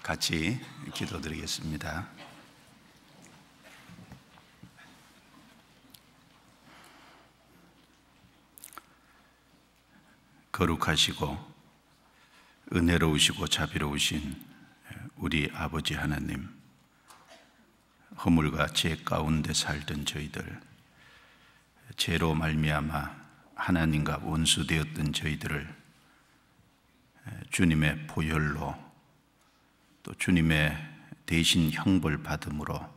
같이 기도드리겠습니다. 거룩하시고 은혜로우시고 자비로우신 우리 아버지 하나님, 허물과 죄 가운데 살던 저희들, 죄로 말미암아 하나님과 원수되었던 저희들을 주님의 보혈로 또 주님의 대신 형벌 받음으로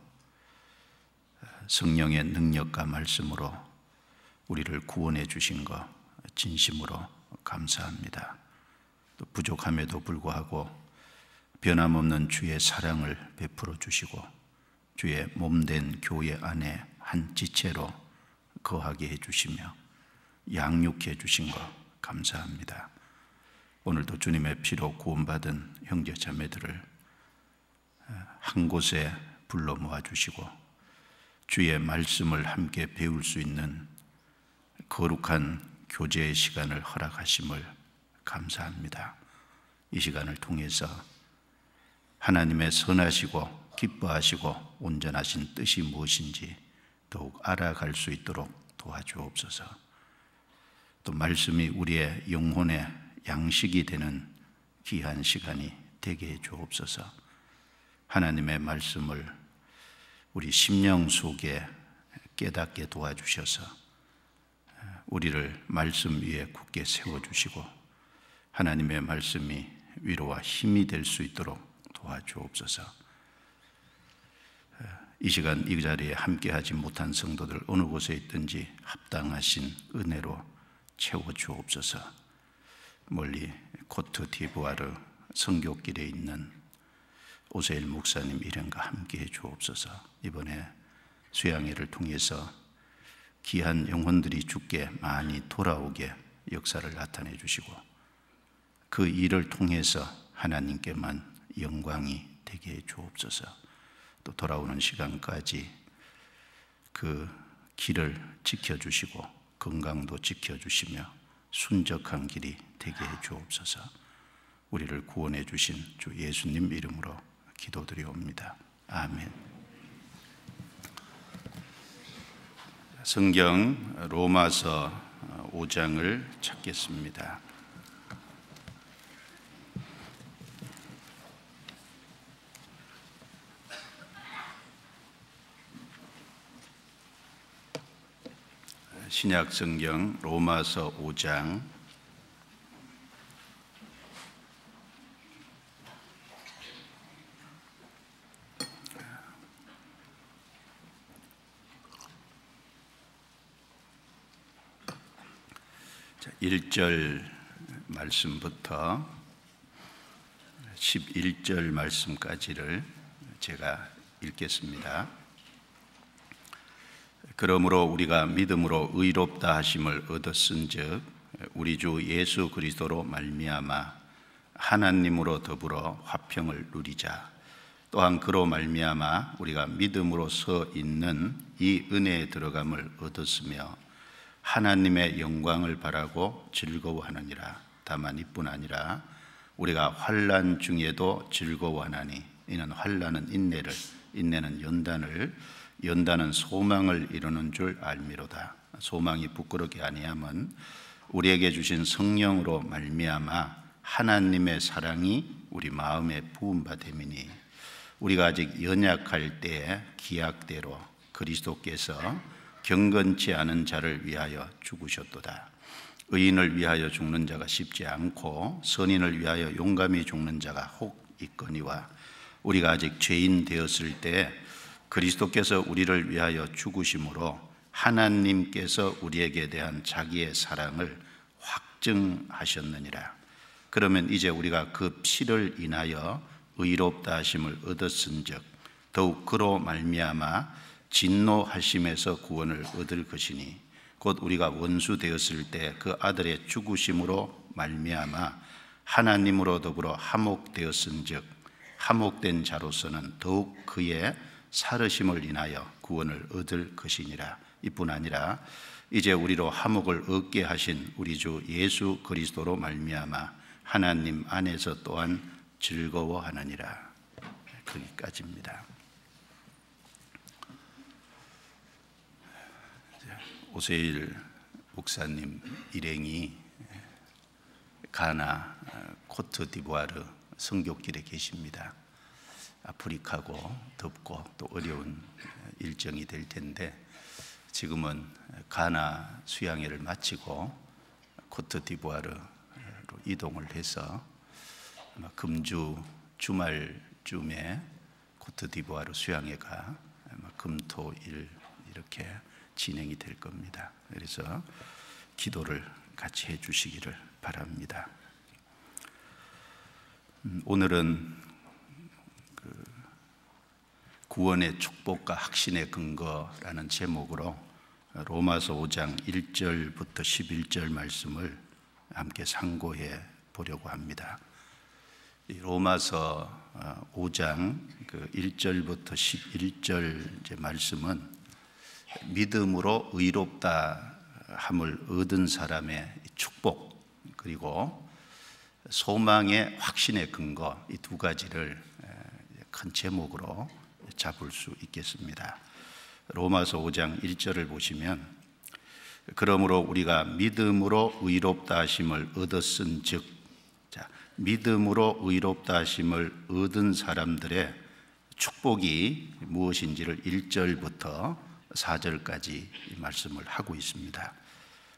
성령의 능력과 말씀으로 우리를 구원해 주신 것 진심으로 감사합니다. 또 부족함에도 불구하고 변함없는 주의 사랑을 베풀어 주시고 주의 몸된 교회 안에 한 지체로 거하게 해주시며 양육해 주신 것 감사합니다. 오늘도 주님의 피로 구원받은 형제 자매들을 한 곳에 불러 모아주시고 주의 말씀을 함께 배울 수 있는 거룩한 교제의 시간을 허락하심을 감사합니다. 이 시간을 통해서 하나님의 선하시고 기뻐하시고 온전하신 뜻이 무엇인지 더욱 알아갈 수 있도록 도와주옵소서. 또 말씀이 우리의 영혼의 양식이 되는 귀한 시간이 되게 해 주옵소서. 하나님의 말씀을 우리 심령 속에 깨닫게 도와주셔서 우리를 말씀 위에 굳게 세워주시고 하나님의 말씀이 위로와 힘이 될 수 있도록 도와주옵소서. 이 시간 이 자리에 함께하지 못한 성도들 어느 곳에 있든지 합당하신 은혜로 채워주옵소서. 멀리 코트 디부아르 선교길에 있는 오세일 목사님 일행과 함께해 주옵소서. 이번에 수양회를 통해서 귀한 영혼들이 주께 많이 돌아오게 역사를 나타내 주시고 그 일을 통해서 하나님께만 영광이 되게 해 주옵소서. 또 돌아오는 시간까지 그 길을 지켜주시고 건강도 지켜주시며 순적한 길이 되게 해 주옵소서. 우리를 구원해 주신 주 예수님 이름으로 기도드리옵니다. 아멘. 성경 로마서 5장을 찾겠습니다. 신약 성경 로마서 5장 1절 말씀부터 11절 말씀까지를 제가 읽겠습니다. 그러므로 우리가 믿음으로 의롭다 하심을 얻었은즉 우리 주 예수 그리스도로 말미암아 하나님으로 더불어 화평을 누리자. 또한 그로 말미암아 우리가 믿음으로 서 있는 이 은혜에 들어감을 얻었으며 하나님의 영광을 바라고 즐거워하느니라. 다만 이뿐 아니라 우리가 환난 중에도 즐거워하나니 이는 환난은 인내를, 인내는 연단을, 연단은 소망을 이루는 줄 알미로다. 소망이 부끄럽게 아니함은 우리에게 주신 성령으로 말미암아 하나님의 사랑이 우리 마음에 부은 바 됨이니 우리가 아직 연약할 때에 기약대로 그리스도께서 경건치 않은 자를 위하여 죽으셨도다. 의인을 위하여 죽는 자가 쉽지 않고 선인을 위하여 용감히 죽는 자가 혹 있거니와 우리가 아직 죄인 되었을 때 그리스도께서 우리를 위하여 죽으심으로 하나님께서 우리에게 대한 자기의 사랑을 확증하셨느니라. 그러면 이제 우리가 그 피를 인하여 의롭다 하심을 얻었은즉 더욱 그로 말미암아 진노하심에서 구원을 얻을 것이니 곧 우리가 원수 되었을 때 그 아들의 죽으심으로 말미암아 하나님으로 더불어 화목되었은즉 화목된 자로서는 더욱 그의 살으심을 인하여 구원을 얻을 것이니라. 이뿐 아니라 이제 우리로 화목을 얻게 하신 우리 주 예수 그리스도로 말미암아 하나님 안에서 또한 즐거워하느니라. 크기까지입니다. 오세일 목사님 일행이 가나 코트디부아르 선교길에 계십니다. 아프리카고 덥고 또 어려운 일정이 될 텐데 지금은 가나 수양회를 마치고 코트디부아르로 이동을 해서 아마 금주 주말쯤에 코트디부아르 수양회가 아마 금토일 이렇게 진행이 될 겁니다. 그래서 기도를 같이 해 주시기를 바랍니다. 오늘은 구원의 축복과 확신의 근거라는 제목으로 로마서 5장 1절부터 11절 말씀을 함께 상고해 보려고 합니다. 로마서 5장 1절부터 11절 말씀은 믿음으로 의롭다 함을 얻은 사람의 축복, 그리고 소망의 확신의 근거, 이 두 가지를 큰 제목으로 잡을 수 있겠습니다. 로마서 5장 1절을 보시면, 그러므로 우리가 믿음으로 의롭다 하심을 얻었은즉, 믿음으로 의롭다 하심을 얻은 사람들의 축복이 무엇인지를 1절부터 4절까지 말씀을 하고 있습니다.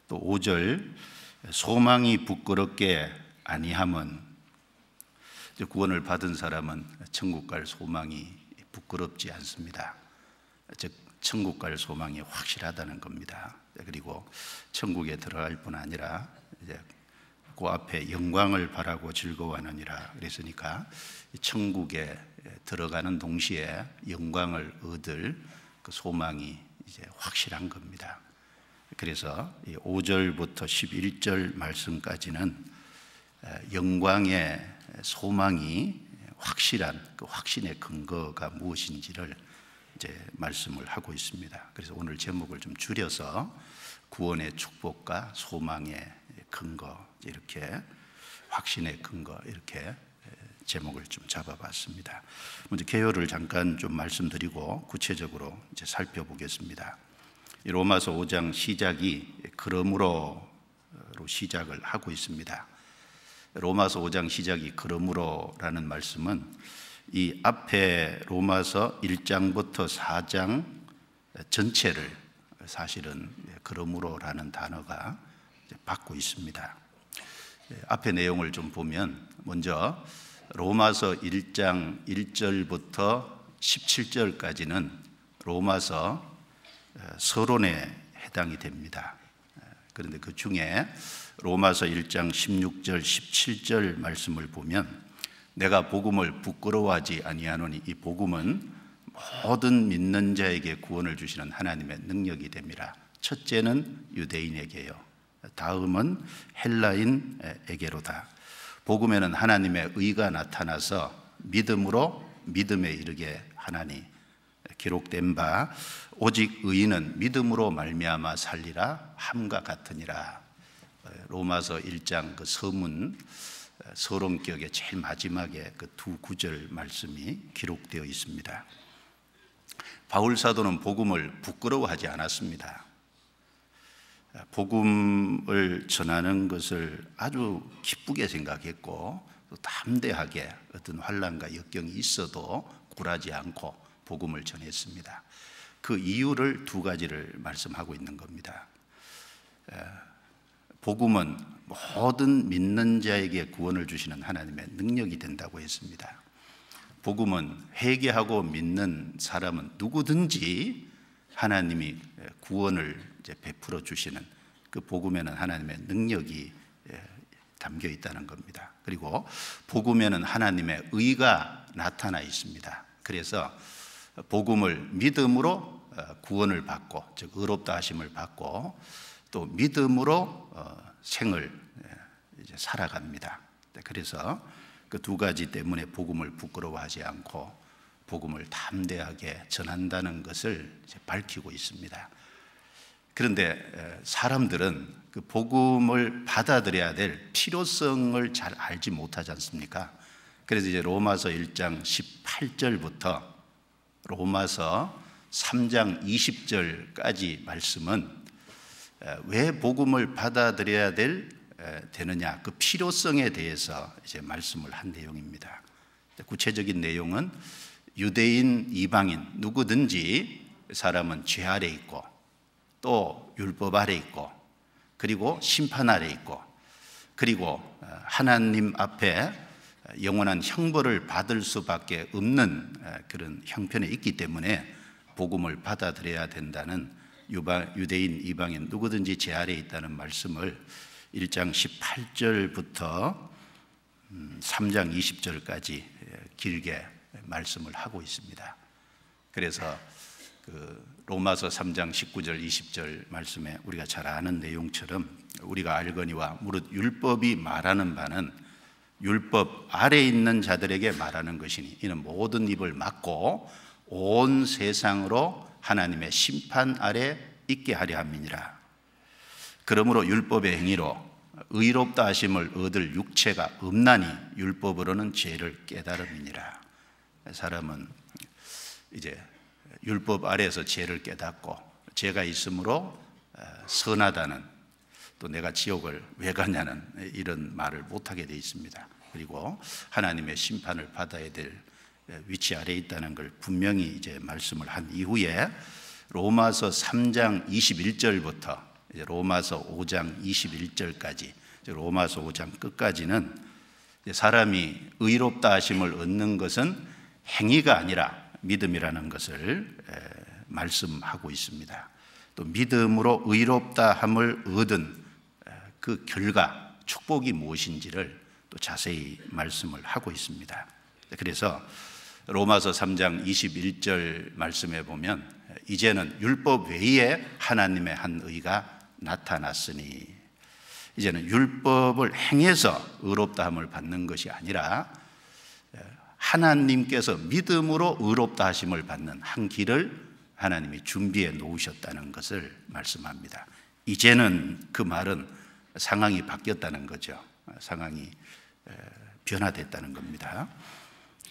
또 5절, 소망이 부끄럽게 아니함은, 구원을 받은 사람은 천국 갈 소망이 부끄럽지 않습니다. 즉 천국 갈 소망이 확실하다는 겁니다. 그리고 천국에 들어갈 뿐 아니라 이제 그 앞에 영광을 바라고 즐거워하느니라 그랬으니까 천국에 들어가는 동시에 영광을 얻을 그 소망이 이제 확실한 겁니다. 그래서 5절부터 11절 말씀까지는 영광의 소망이 확실한 그 확신의 근거가 무엇인지를 이제 말씀을 하고 있습니다. 그래서 오늘 제목을 좀 줄여서 구원의 축복과 소망의 근거, 이렇게 확신의 근거, 이렇게 제목을 좀 잡아봤습니다. 먼저 개요를 잠깐 좀 말씀드리고 구체적으로 이제 살펴보겠습니다. 이 로마서 5장 시작이 그러므로로 시작을 하고 있습니다. 로마서 5장 시작이 그러므로라는 말씀은 이 앞에 로마서 1장부터 4장 전체를 사실은 그러므로라는 단어가 받고 있습니다. 앞에 내용을 좀 보면, 먼저 로마서 1장 1절부터 17절까지는 로마서 서론에 해당이 됩니다. 그런데 그 중에 로마서 1장 16절 17절 말씀을 보면, 내가 복음을 부끄러워하지 아니하노니 이 복음은 모든 믿는 자에게 구원을 주시는 하나님의 능력이 됩니다. 첫째는 유대인에게요, 다음은 헬라인에게로다. 복음에는 하나님의 의가 나타나서 믿음으로 믿음에 이르게 하나니, 기록된 바 오직 의인은 믿음으로 말미암아 살리라 함과 같으니라. 로마서 1장 그 서문 서론격의 제일 마지막에 그 두 구절 말씀이 기록되어 있습니다. 바울 사도는 복음을 부끄러워하지 않았습니다. 복음을 전하는 것을 아주 기쁘게 생각했고, 또 담대하게 어떤 환난과 역경이 있어도 굴하지 않고 복음을 전했습니다. 그 이유를 두 가지를 말씀하고 있는 겁니다. 복음은 모든 믿는 자에게 구원을 주시는 하나님의 능력이 된다고 했습니다. 복음은 회개하고 믿는 사람은 누구든지 하나님이 구원을 이제 베풀어 주시는 그 복음에는 하나님의 능력이 담겨 있다는 겁니다. 그리고 복음에는 하나님의 의가 나타나 있습니다. 그래서 복음을 믿음으로 구원을 받고, 즉 의롭다 하심을 받고, 또 믿음으로 생을 이제 살아갑니다. 그래서 그 두 가지 때문에 복음을 부끄러워하지 않고 복음을 담대하게 전한다는 것을 이제 밝히고 있습니다. 그런데 사람들은 그 복음을 받아들여야 될 필요성을 잘 알지 못하지 않습니까? 그래서 이제 로마서 1장 18절부터 로마서 3장 20절까지 말씀은 왜 복음을 받아들여야 되느냐, 그 필요성에 대해서 이제 말씀을 한 내용입니다. 구체적인 내용은 유대인, 이방인 누구든지 사람은 죄 아래 있고 또 율법 아래 있고 그리고 심판 아래 있고 그리고 하나님 앞에 영원한 형벌을 받을 수밖에 없는 그런 형편에 있기 때문에 복음을 받아들여야 된다는 유대인, 이방인 누구든지 죄 아래 있다는 말씀을 1장 18절부터 3장 20절까지 길게 말씀을 하고 있습니다. 그래서 그 로마서 3장 19절 20절 말씀에 우리가 잘 아는 내용처럼 우리가 알거니와 무릇 율법이 말하는 바는 율법 아래 있는 자들에게 말하는 것이니 이는 모든 입을 막고 온 세상으로 하나님의 심판 아래 있게 하려 함이니라. 그러므로 율법의 행위로 의롭다 하심을 얻을 육체가 없나니 율법으로는 죄를 깨달음이니라. 사람은 이제 율법 아래에서 죄를 깨닫고 죄가 있으므로 선하다는, 또 내가 지옥을 왜 가냐는 이런 말을 못하게 되어 있습니다. 그리고 하나님의 심판을 받아야 될 위치 아래에 있다는 걸 분명히 이제 말씀을 한 이후에 로마서 3장 21절부터 이제 로마서 5장 21절까지, 로마서 5장 끝까지는 사람이 의롭다 하심을 얻는 것은 행위가 아니라 믿음이라는 것을 말씀하고 있습니다. 또 믿음으로 의롭다 함을 얻은 그 결과, 축복이 무엇인지를 또 자세히 말씀을 하고 있습니다. 그래서 로마서 3장 21절 말씀에 보면 이제는 율법 외에 하나님의 한 의가 나타났으니, 이제는 율법을 행해서 의롭다 함을 받는 것이 아니라 하나님께서 믿음으로 의롭다 하심을 받는 한 길을 하나님이 준비해 놓으셨다는 것을 말씀합니다. 이제는 그 말은 상황이 바뀌었다는 거죠. 상황이 변화됐다는 겁니다.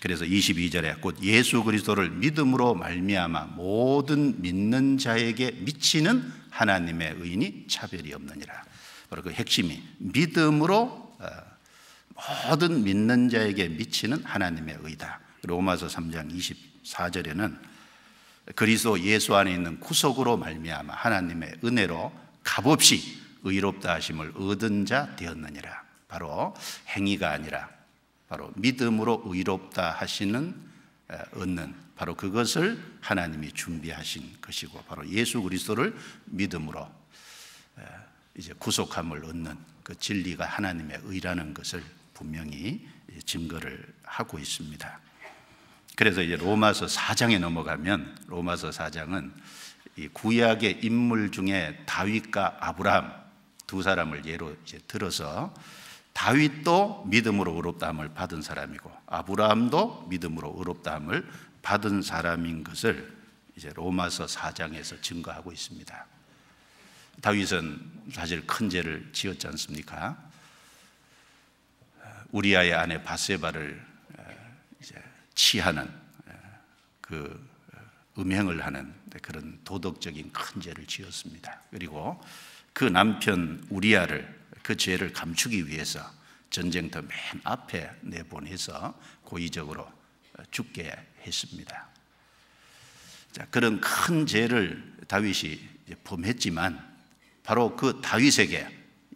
그래서 22절에 곧 예수 그리스도를 믿음으로 말미암아 모든 믿는 자에게 미치는 하나님의 의인이 차별이 없느니라. 바로 그 핵심이 믿음으로 모든 믿는 자에게 미치는 하나님의 의다. 로마서 3장 24절에는 그리스도 예수 안에 있는 구속으로 말미암아 하나님의 은혜로 값없이 의롭다 하심을 얻은 자 되었느니라. 바로 행위가 아니라 바로 믿음으로 의롭다 하시는 얻는, 바로 그것을 하나님이 준비하신 것이고, 바로 예수 그리스도를 믿음으로 이제 구속함을 얻는 그 진리가 하나님의 의라는 것을 분명히 증거를 하고 있습니다. 그래서 이제 로마서 4장에 넘어가면, 로마서 4장은 이 구약의 인물 중에 다윗과 아브라함 두 사람을 예로 이제 들어서, 다윗도 믿음으로 의롭다함을 받은 사람이고 아브라함도 믿음으로 의롭다함을 받은 사람인 것을 이제 로마서 4장에서 증거하고 있습니다. 다윗은 사실 큰 죄를 지었지 않습니까? 우리아의 아내 바세바를 이제 치하는 그 음행을 하는 그런 도덕적인 큰 죄를 지었습니다. 그리고 그 남편 우리아를, 그 죄를 감추기 위해서 전쟁터 맨 앞에 내보내서 고의적으로 죽게 했습니다. 자, 그런 큰 죄를 다윗이 범했지만 바로 그 다윗에게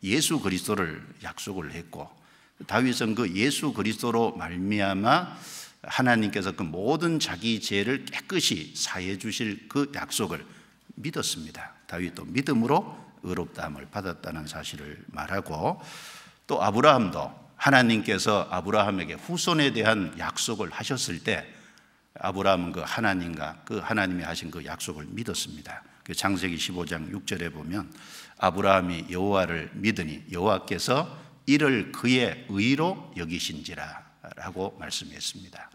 예수 그리스도를 약속을 했고, 다윗은 그 예수 그리스도로 말미암아 하나님께서 그 모든 자기 죄를 깨끗이 사해 주실 그 약속을 믿었습니다. 다윗도 믿음으로 의롭다함을 받았다는 사실을 말하고, 또 아브라함도 하나님께서 아브라함에게 후손에 대한 약속을 하셨을 때 아브라함은 그 하나님과 그 하나님이 하신 그 약속을 믿었습니다. 그 창세기 15장 6절에 보면 아브라함이 여호와를 믿으니 여호와께서 이를 그의 의로 여기신지라 라고 말씀했습니다.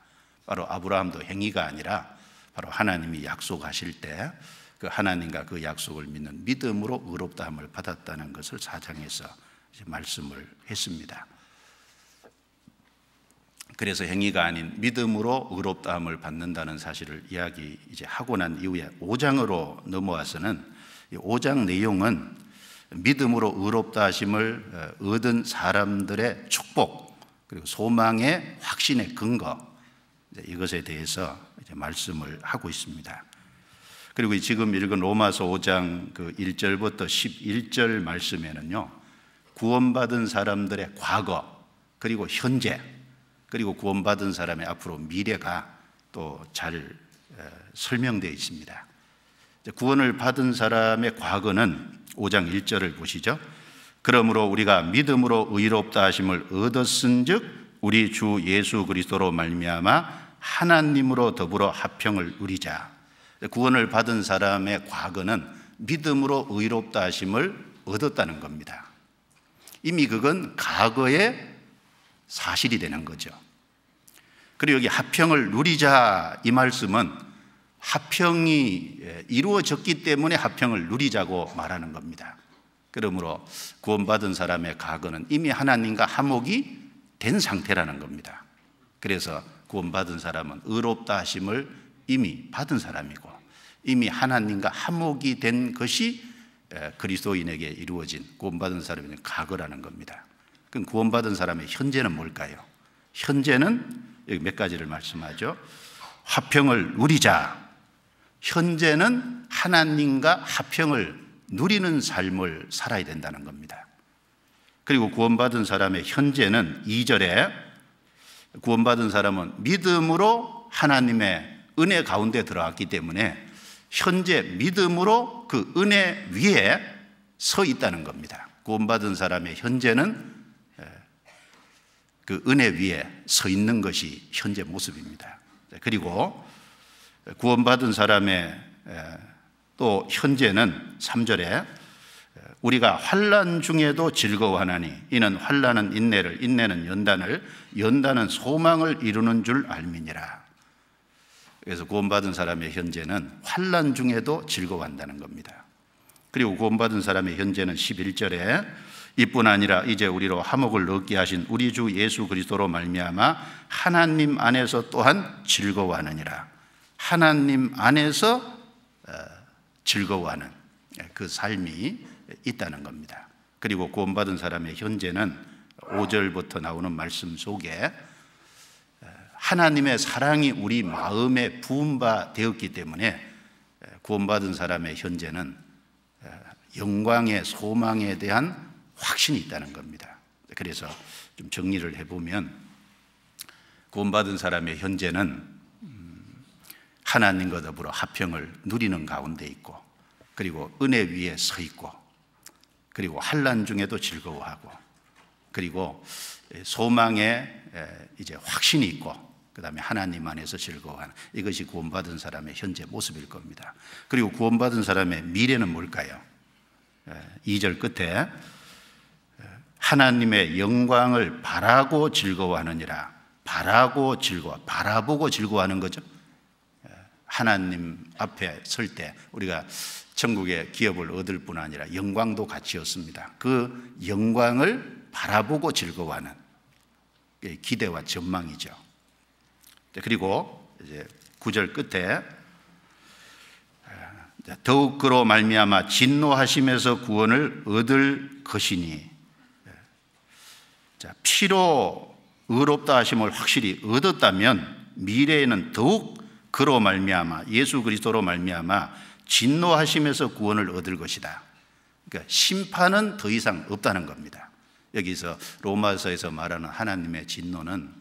바로 아브라함도 행위가 아니라 바로 하나님이 약속하실 때 그 하나님과 그 약속을 믿는 믿음으로 의롭다함을 받았다는 것을 4장에서 말씀을 했습니다. 그래서 행위가 아닌 믿음으로 의롭다함을 받는다는 사실을 이야기 이제 하고 난 이후에 5장으로 넘어와서는 이 5장 내용은 믿음으로 의롭다 하심을 얻은 사람들의 축복, 그리고 소망의 확신의 근거, 이것에 대해서 이제 말씀을 하고 있습니다. 그리고 지금 읽은 로마서 5장 그 1절부터 11절 말씀에는요, 구원받은 사람들의 과거, 그리고 현재, 그리고 구원받은 사람의 앞으로 미래가 또 잘 설명되어 있습니다. 구원을 받은 사람의 과거는 5장 1절을 보시죠. 그러므로 우리가 믿음으로 의롭다 하심을 얻었은즉 우리 주 예수 그리스도로 말미암아 하나님으로 더불어 화평을 누리자. 구원을 받은 사람의 과거는 믿음으로 의롭다 하심을 얻었다는 겁니다. 이미 그건 과거의 사실이 되는 거죠. 그리고 여기 화평을 누리자, 이 말씀은 화평이 이루어졌기 때문에 화평을 누리자고 말하는 겁니다. 그러므로 구원받은 사람의 과거는 이미 하나님과 화목이 된 상태라는 겁니다. 그래서 구원받은 사람은 의롭다 하심을 이미 받은 사람이고, 이미 하나님과 화목이 된 것이 그리스도인에게 이루어진 구원받은 사람의 과거라는 겁니다. 그럼 구원받은 사람의 현재는 뭘까요? 현재는 여기 몇 가지를 말씀하죠. 화평을 누리자. 현재는 하나님과 화평을 누리는 삶을 살아야 된다는 겁니다. 그리고 구원받은 사람의 현재는 2절에 구원받은 사람은 믿음으로 하나님의 은혜 가운데 들어왔기 때문에 현재 믿음으로 그 은혜 위에 서 있다는 겁니다. 구원받은 사람의 현재는 그 은혜 위에 서 있는 것이 현재 모습입니다. 그리고 구원받은 사람의 또 현재는 3절에 우리가 환난 중에도 즐거워하나니 이는 환난은 인내를, 인내는 연단을, 연단은 소망을 이루는 줄 알미니라. 그래서 구원받은 사람의 현재는 환난 중에도 즐거워한다는 겁니다. 그리고 구원받은 사람의 현재는 11절에 이뿐 아니라 이제 우리로 화목을 얻게 하신 우리 주 예수 그리스도로 말미암아 하나님 안에서 또한 즐거워하느니라. 하나님 안에서 즐거워하는 그 삶이 있다는 겁니다. 그리고 구원받은 사람의 현재는 5절부터 나오는 말씀 속에 하나님의 사랑이 우리 마음에 부은 바 되었기 때문에 구원받은 사람의 현재는 영광의 소망에 대한 확신이 있다는 겁니다. 그래서 좀 정리를 해보면 구원받은 사람의 현재는 하나님과 더불어 화평을 누리는 가운데 있고, 그리고 은혜 위에 서 있고, 그리고 환난 중에도 즐거워하고, 그리고 소망에 이제 확신이 있고, 그 다음에 하나님 안에서 즐거워하는, 이것이 구원받은 사람의 현재 모습일 겁니다. 그리고 구원받은 사람의 미래는 뭘까요? 2절 끝에 하나님의 영광을 바라고 즐거워하느니라. 바라고 즐거워, 바라보고 즐거워하는 거죠. 하나님 앞에 설 때 우리가 천국의 기업을 얻을 뿐 아니라 영광도 같이 얻습니다. 그 영광을 바라보고 즐거워하는 기대와 전망이죠. 그리고 이제 9절 끝에 더욱 그로 말미암아 진노하심에서 구원을 얻을 것이니, 피로 의롭다 하심을 확실히 얻었다면 미래에는 더욱 그로 말미암아 예수 그리스도로 말미암아 진노하심에서 구원을 얻을 것이다. 그러니까 심판은 더 이상 없다는 겁니다. 여기서 로마서에서 말하는 하나님의 진노는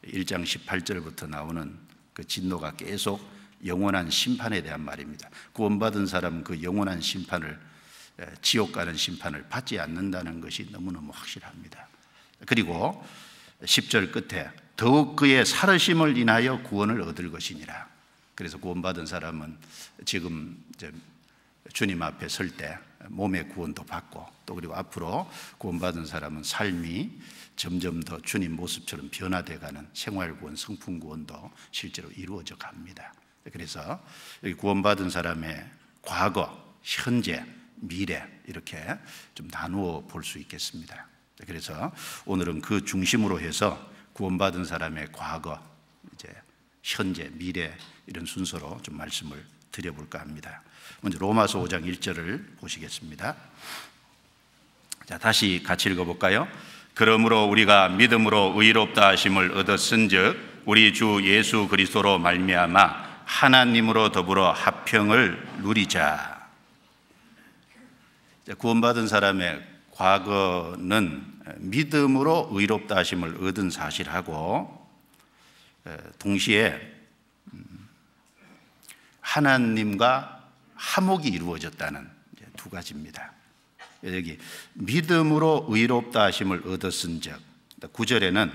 1장 18절부터 나오는 그 진노가 계속 영원한 심판에 대한 말입니다. 구원받은 사람은 그 영원한 심판을, 지옥 가는 심판을 받지 않는다는 것이 너무너무 확실합니다. 그리고 10절 끝에 더욱 그의 살으심을 인하여 구원을 얻을 것이니라. 그래서 구원받은 사람은 지금 이제 주님 앞에 설 때 몸의 구원도 받고, 또 그리고 앞으로 구원받은 사람은 삶이 점점 더 주님 모습처럼 변화되어가는 생활구원, 성품구원도 실제로 이루어져 갑니다. 그래서 여기 구원받은 사람의 과거, 현재, 미래 이렇게 좀 나누어 볼 수 있겠습니다. 그래서 오늘은 그 중심으로 해서 구원받은 사람의 과거, 이제 현재, 미래 이런 순서로 좀 말씀을 드려볼까 합니다. 먼저 로마서 5장 1절을 보시겠습니다. 자, 다시 같이 읽어볼까요? 그러므로 우리가 믿음으로 의롭다 하심을 얻었은즉 우리 주 예수 그리스도로 말미암아 하나님으로 더불어 화평을 누리자. 구원받은 사람의 과거는 믿음으로 의롭다 하심을 얻은 사실하고 동시에 하나님과 화목이 이루어졌다는 두 가지입니다. 여기 믿음으로 의롭다 하심을 얻었은즉 9절에는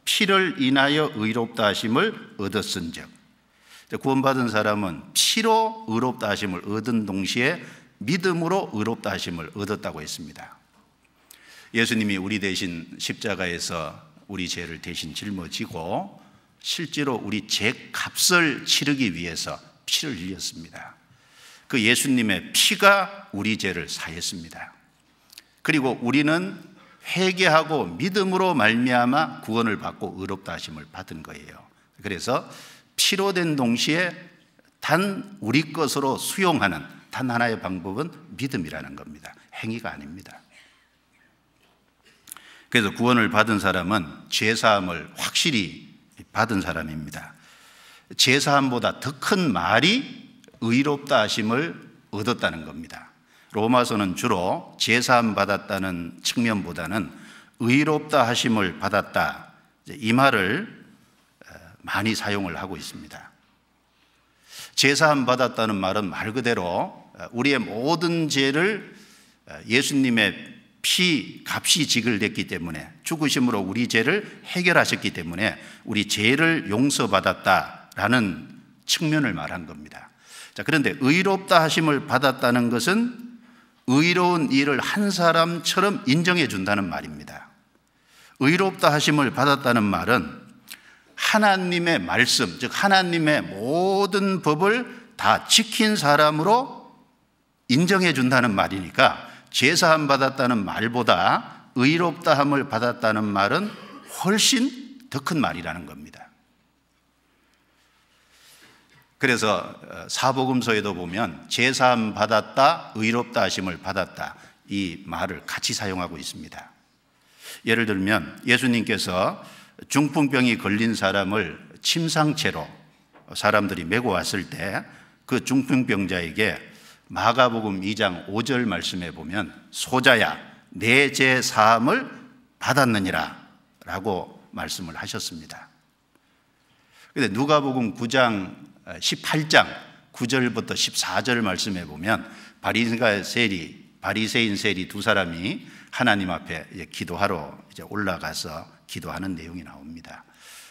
피를 인하여 의롭다 하심을 얻었은즉 구원받은 사람은 피로 의롭다 하심을 얻은 동시에 믿음으로 의롭다 하심을 얻었다고 했습니다. 예수님이 우리 대신 십자가에서 우리 죄를 대신 짊어지고 실제로 우리 죄 값을 치르기 위해서 피를 흘렸습니다. 그 예수님의 피가 우리 죄를 사했습니다. 그리고 우리는 회개하고 믿음으로 말미암아 구원을 받고 의롭다 하심을 받은 거예요. 그래서 피로 된 동시에 단 우리 것으로 수용하는 단 하나의 방법은 믿음이라는 겁니다. 행위가 아닙니다. 그래서 구원을 받은 사람은 죄사함을 확실히 받은 사람입니다. 죄사함보다 더 큰 말이 의롭다 하심을 얻었다는 겁니다. 로마서는 주로 죄사함 받았다는 측면보다는 의롭다 하심을 받았다, 이 말을 많이 사용을 하고 있습니다. 죄사함 받았다는 말은 말 그대로 우리의 모든 죄를 예수님의 피 값이 지불됐기 때문에, 죽으심으로 우리 죄를 해결하셨기 때문에 우리 죄를 용서받았다라는 측면을 말한 겁니다. 자, 그런데 의롭다 하심을 받았다는 것은 의로운 일을 한 사람처럼 인정해 준다는 말입니다. 의롭다 하심을 받았다는 말은 하나님의 말씀, 즉 하나님의 모든 법을 다 지킨 사람으로 인정해 준다는 말이니까 죄사함 받았다는 말보다 의롭다함을 받았다는 말은 훨씬 더 큰 말이라는 겁니다. 그래서 사복음서에도 보면 죄사함 받았다, 의롭다 하심을 받았다, 이 말을 같이 사용하고 있습니다. 예를 들면 예수님께서 중풍병이 걸린 사람을 침상채로 사람들이 메고 왔을 때 그 중풍병자에게 마가복음 2장 5절 말씀에 보면 소자야 내 죄 사함을 받았느니라 라고 말씀을 하셨습니다. 그런데 누가복음 9장 18장 9절부터 14절 말씀에 보면 바리새인 세리 두 사람이 하나님 앞에 기도하러 올라가서 기도하는 내용이 나옵니다.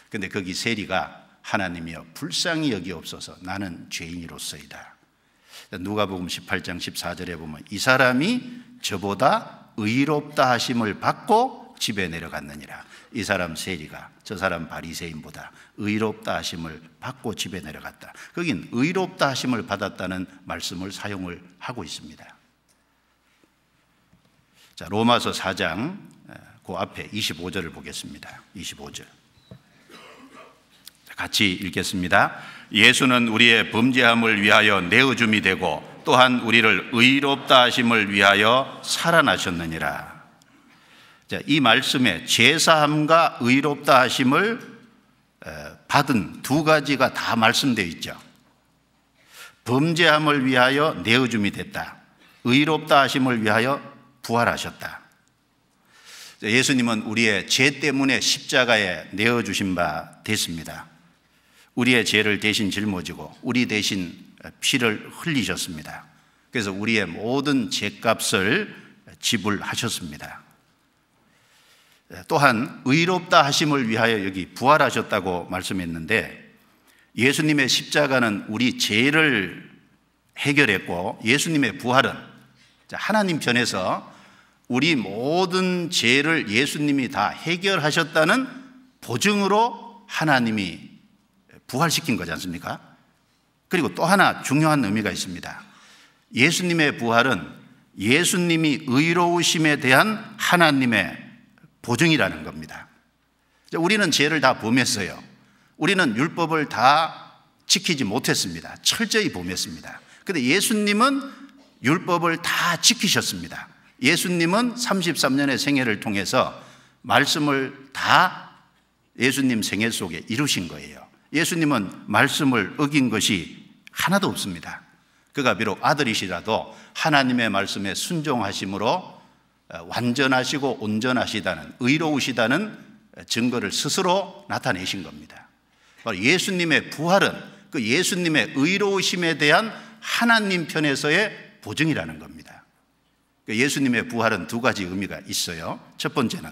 그런데 거기 세리가 하나님이여 불쌍히 여기옵소서 나는 죄인이로소이다. 누가복음 18장 14절에 보면 이 사람이 저보다 의롭다 하심을 받고 집에 내려갔느니라. 이 사람 세리가 저 사람 바리새인보다 의롭다 하심을 받고 집에 내려갔다. 거긴 의롭다 하심을 받았다는 말씀을 사용을 하고 있습니다. 자, 로마서 4장 그 앞에 25절을 보겠습니다. 25절 같이 읽겠습니다. 예수는 우리의 범죄함을 위하여 내어줌이 되고 또한 우리를 의롭다 하심을 위하여 살아나셨느니라. 자, 이 말씀에 죄사함과 의롭다 하심을 받은 두 가지가 다 말씀되어 있죠. 범죄함을 위하여 내어줌이 됐다. 의롭다 하심을 위하여 부활하셨다. 예수님은 우리의 죄 때문에 십자가에 내어주신 바 됐습니다. 우리의 죄를 대신 짊어지고 우리 대신 피를 흘리셨습니다. 그래서 우리의 모든 죄값을 지불하셨습니다. 또한 의롭다 하심을 위하여 여기 부활하셨다고 말씀했는데 예수님의 십자가는 우리 죄를 해결했고 예수님의 부활은 하나님 편에서 우리 모든 죄를 예수님이 다 해결하셨다는 보증으로 하나님이 부활시킨 거지 않습니까? 그리고 또 하나 중요한 의미가 있습니다. 예수님의 부활은 예수님이 의로우심에 대한 하나님의 보증이라는 겁니다. 우리는 죄를 다 범했어요. 우리는 율법을 다 지키지 못했습니다. 철저히 범했습니다. 그런데 예수님은 율법을 다 지키셨습니다. 예수님은 33년의 생애를 통해서 말씀을 다 예수님 생애 속에 이루신 거예요. 예수님은 말씀을 어긴 것이 하나도 없습니다. 그가 비록 아들이시라도 하나님의 말씀에 순종하심으로 완전하시고 온전하시다는, 의로우시다는 증거를 스스로 나타내신 겁니다. 바로 예수님의 부활은 그 예수님의 의로우심에 대한 하나님 편에서의 보증이라는 겁니다. 예수님의 부활은 두 가지 의미가 있어요. 첫 번째는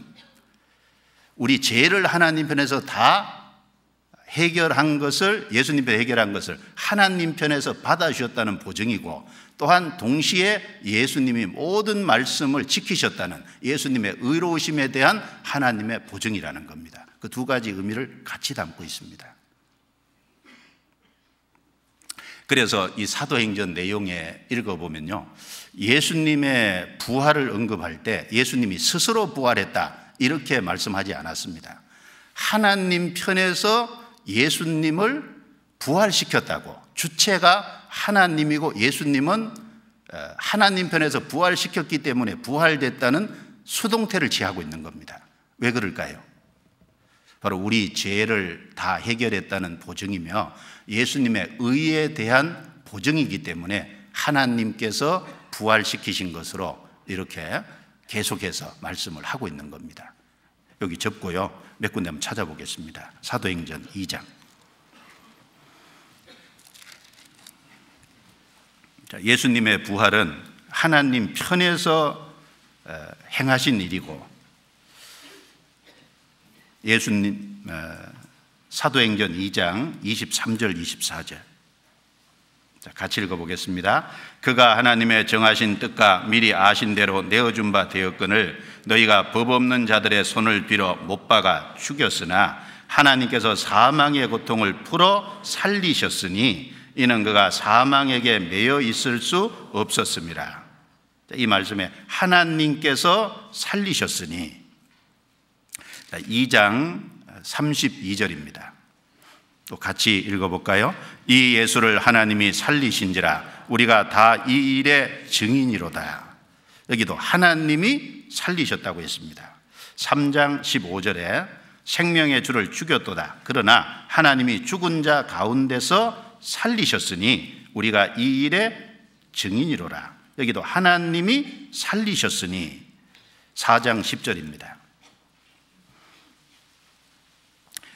우리 죄를 하나님 편에서 다 해결한 것을, 예수님이 해결한 것을 하나님 편에서 받아주셨다는 보증이고, 또한 동시에 예수님이 모든 말씀을 지키셨다는 예수님의 의로우심에 대한 하나님의 보증이라는 겁니다. 그 두 가지 의미를 같이 담고 있습니다. 그래서 이 사도행전 내용에 읽어보면요, 예수님의 부활을 언급할 때 예수님이 스스로 부활했다 이렇게 말씀하지 않았습니다. 하나님 편에서 예수님을 부활시켰다고, 주체가 하나님이고 예수님은 하나님 편에서 부활시켰기 때문에 부활됐다는 수동태를 취하고 있는 겁니다. 왜 그럴까요? 바로 우리 죄를 다 해결했다는 보증이며 예수님의 의에 대한 보증이기 때문에 하나님께서 부활시키신 것으로 이렇게 계속해서 말씀을 하고 있는 겁니다. 여기 접고요, 몇 군데 한번 찾아보겠습니다. 사도행전 2장. 예수님의 부활은 하나님 편에서 행하신 일이고, 예수님 사도행전 2장 23절 24절 같이 읽어보겠습니다. 그가 하나님의 정하신 뜻과 미리 아신 대로 내어준 바 되었거늘 너희가 법 없는 자들의 손을 빌어 못 박아 죽였으나 하나님께서 사망의 고통을 풀어 살리셨으니 이는 그가 사망에게 매여 있을 수 없었습니다. 이 말씀에 하나님께서 살리셨으니, 2장 32절입니다. 또 같이 읽어볼까요? 이 예수를 하나님이 살리신지라 우리가 다 이 일의 증인이로다. 여기도 하나님이 살리셨다고 했습니다. 3장 15절에 생명의 주를 죽였도다. 그러나 하나님이 죽은 자 가운데서 살리셨으니 우리가 이 일의 증인이로라. 여기도 하나님이 살리셨으니. 4장 10절입니다.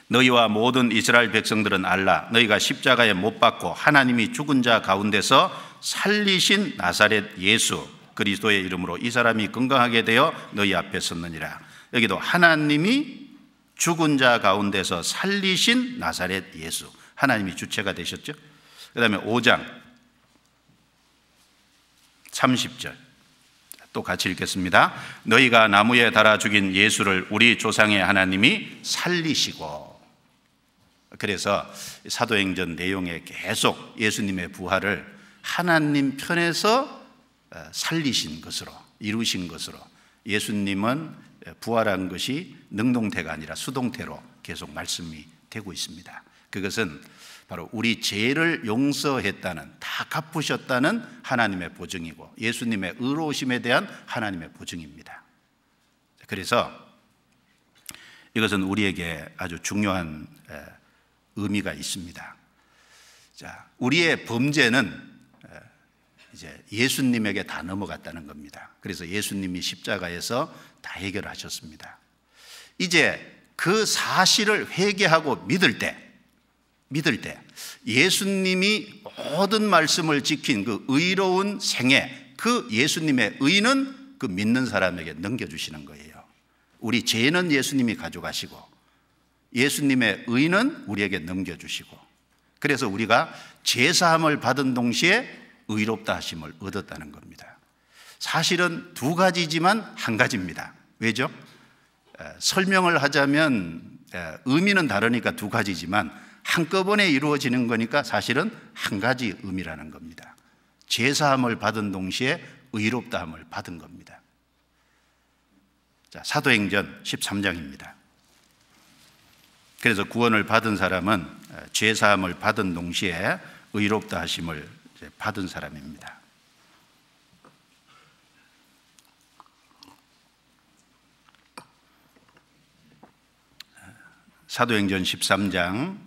너희와 모든 이스라엘 백성들은 알라. 너희가 십자가에 못 박고 하나님이 죽은 자 가운데서 살리신 나사렛 예수 그리스도의 이름으로 이 사람이 건강하게 되어 너희 앞에 섰느니라. 여기도 하나님이 죽은 자 가운데서 살리신 나사렛 예수, 하나님이 주체가 되셨죠. 그 다음에 5장 30절 또 같이 읽겠습니다. 너희가 나무에 달아 죽인 예수를 우리 조상의 하나님이 살리시고. 그래서 사도행전 내용에 계속 예수님의 부활을 하나님 편에서 살리신 것으로, 이루신 것으로, 예수님은 부활한 것이 능동태가 아니라 수동태로 계속 말씀이 되고 있습니다. 그것은 바로 우리 죄를 용서했다는, 다 갚으셨다는 하나님의 보증이고 예수님의 의로우심에 대한 하나님의 보증입니다. 그래서 이것은 우리에게 아주 중요한 의미가 있습니다. 자, 우리의 범죄는 이제 예수님에게 다 넘어갔다는 겁니다. 그래서 예수님이 십자가에서 다 해결하셨습니다. 이제 그 사실을 회개하고 믿을 때 예수님이 모든 말씀을 지킨 그 의로운 생애, 그 예수님의 의는 그 믿는 사람에게 넘겨주시는 거예요. 우리 죄는 예수님이 가져가시고 예수님의 의는 우리에게 넘겨주시고, 그래서 우리가 죄사함을 받은 동시에 의롭다 하심을 얻었다는 겁니다. 사실은 두 가지지만 한 가지입니다. 왜죠? 설명을 하자면 의미는 다르니까 두 가지지만 한꺼번에 이루어지는 거니까 사실은 한 가지 의미라는 겁니다. 죄사함을 받은 동시에 의롭다함을 받은 겁니다. 자, 사도행전 13장입니다. 그래서 구원을 받은 사람은 죄사함을 받은 동시에 의롭다 하심을 받은 사람입니다. 사도행전 13장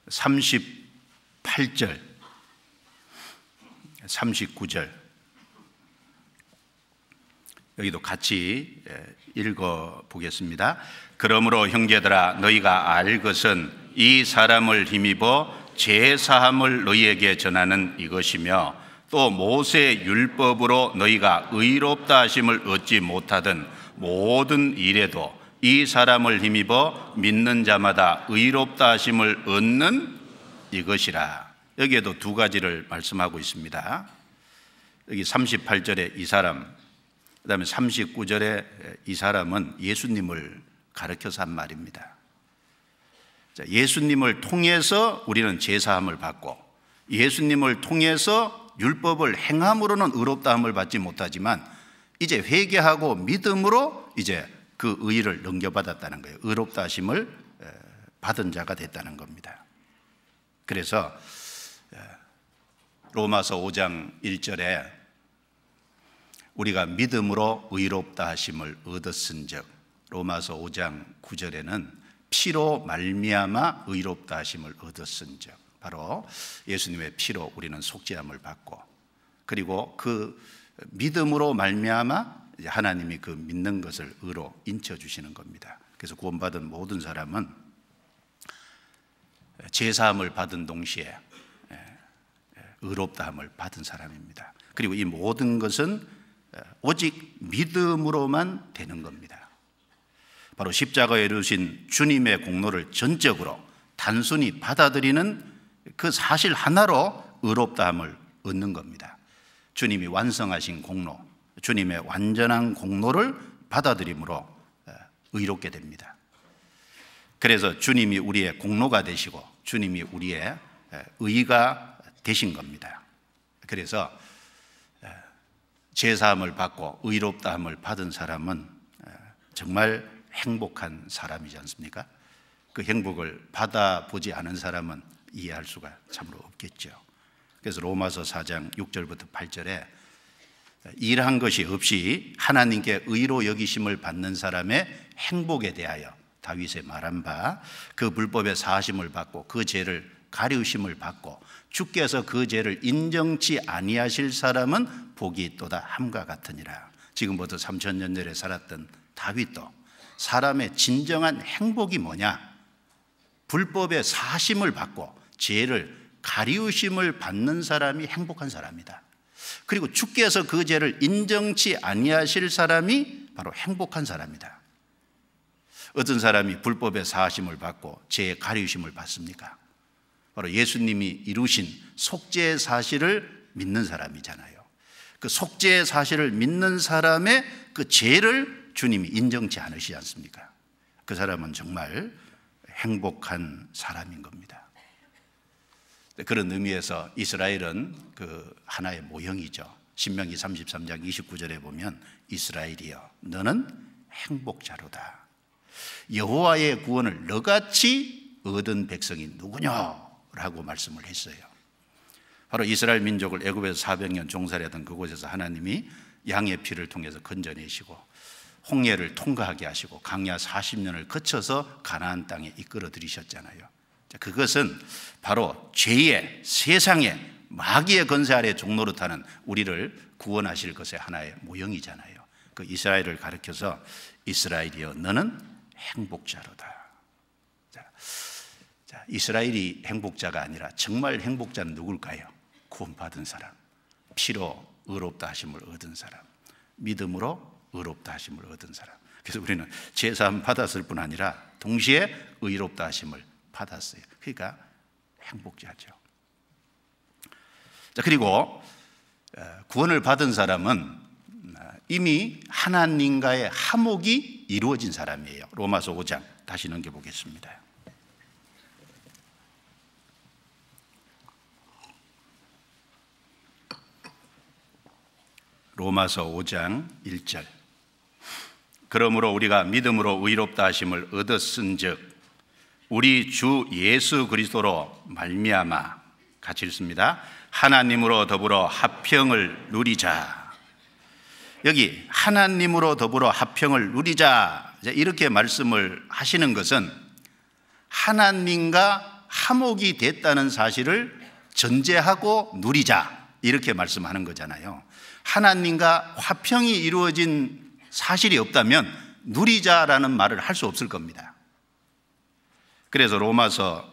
38절, 39절 여기도 같이 읽어 보겠습니다. 그러므로 형제들아 너희가 알 것은 이 사람을 힘입어 죄사함을 너희에게 전하는 이것이며 또 모세 율법으로 너희가 의롭다 하심을 얻지 못하던 모든 일에도 이 사람을 힘입어 믿는 자마다 의롭다 하심을 얻는 이것이라. 여기에도 두 가지를 말씀하고 있습니다. 여기 38절에 이 사람, 그 다음에 39절에 이 사람은 예수님을 가르쳐서 한 말입니다. 자, 예수님을 통해서 우리는 제사함을 받고 예수님을 통해서 율법을 행함으로는 의롭다함을 받지 못하지만 이제 회개하고 믿음으로 이제 그 의의를 넘겨받았다는 거예요. 의롭다 하심을 받은 자가 됐다는 겁니다. 그래서 로마서 5장 1절에 우리가 믿음으로 의롭다 하심을 얻었은즉, 로마서 5장 9절에는 피로 말미암아 의롭다 하심을 얻었은즉, 바로 예수님의 피로 우리는 속죄함을 받고, 그리고 그 믿음으로 말미암아 하나님이 그 믿는 것을 의로 인쳐 주시는 겁니다. 그래서 구원받은 모든 사람은 제사함을 받은 동시에 의롭다함을 받은 사람입니다. 그리고 이 모든 것은 오직 믿음으로만 되는 겁니다. 바로 십자가에 이루신 주님의 공로를 전적으로 단순히 받아들이는 그 사실 하나로 의롭다함을 얻는 겁니다. 주님이 완성하신 공로, 주님의 완전한 공로를 받아들임으로 의롭게 됩니다. 그래서 주님이 우리의 공로가 되시고 주님이 우리의 의가 되신 겁니다. 그래서 제사함을 받고 의롭다함을 받은 사람은 정말 행복한 사람이지 않습니까? 그 행복을 받아보지 않은 사람은 이해할 수가 참으로 없겠죠. 그래서 로마서 4장 6절부터 8절에 일한 것이 없이 하나님께 의로 여기심을 받는 사람의 행복에 대하여 다윗의 말한 바, 그 불법의 사하심을 받고 그 죄를 가리우심을 받고 주께서 그 죄를 인정치 아니하실 사람은 복이 있도다 함과 같으니라. 지금부터 3000년 전에 살았던 다윗도 사람의 진정한 행복이 뭐냐? 불법의 사하심을 받고 죄를 가리우심을 받는 사람이 행복한 사람이다. 그리고 주께서 그 죄를 인정치 아니하실 사람이 바로 행복한 사람이다. 어떤 사람이 불법의 사하심을 받고 죄의 가리우심을 받습니까? 바로 예수님이 이루신 속죄의 사실을 믿는 사람이잖아요. 그 속죄의 사실을 믿는 사람의 그 죄를 주님이 인정치 않으시지 않습니까? 그 사람은 정말 행복한 사람인 겁니다. 그런 의미에서 이스라엘은 그 하나의 모형이죠. 신명기 33장 29절에 보면 이스라엘이여 너는 행복자로다. 여호와의 구원을 너같이 얻은 백성이 누구냐? 라고 말씀을 했어요. 바로 이스라엘 민족을 애굽에서 400년 종살이하던 그곳에서 하나님이 양의 피를 통해서 건져내시고 홍해를 통과하게 하시고 강야 40년을 거쳐서 가나안 땅에 이끌어 들이셨잖아요. 그것은 바로 죄의, 세상의, 마귀의 건세 아래 종로로 타는 우리를 구원하실 것의 하나의 모형이잖아요. 그 이스라엘을 가리켜서 이스라엘이여 너는 행복자로다. 자, 이스라엘이 행복자가 아니라 정말 행복자는 누굴까요? 구원받은 사람, 피로 의롭다 하심을 얻은 사람, 믿음으로 의롭다 하심을 얻은 사람. 그래서 우리는 제사함 받았을 뿐 아니라 동시에 의롭다 하심을 받았어요. 그러니까 행복자죠. 자, 그리고 구원을 받은 사람은 이미 하나님과의 화목이 이루어진 사람이에요. 로마서 5장 다시 넘겨보겠습니다. 로마서 5장 1절 그러므로 우리가 믿음으로 의롭다 하심을 얻었은즉 우리 주 예수 그리스도로 말미암아, 같이 읽습니다. 하나님으로 더불어 화평을 누리자. 여기 하나님으로 더불어 화평을 누리자 이렇게 말씀을 하시는 것은 하나님과 화목이 됐다는 사실을 전제하고 누리자 이렇게 말씀하는 거잖아요. 하나님과 화평이 이루어진 사실이 없다면 누리자라는 말을 할 수 없을 겁니다. 그래서 로마서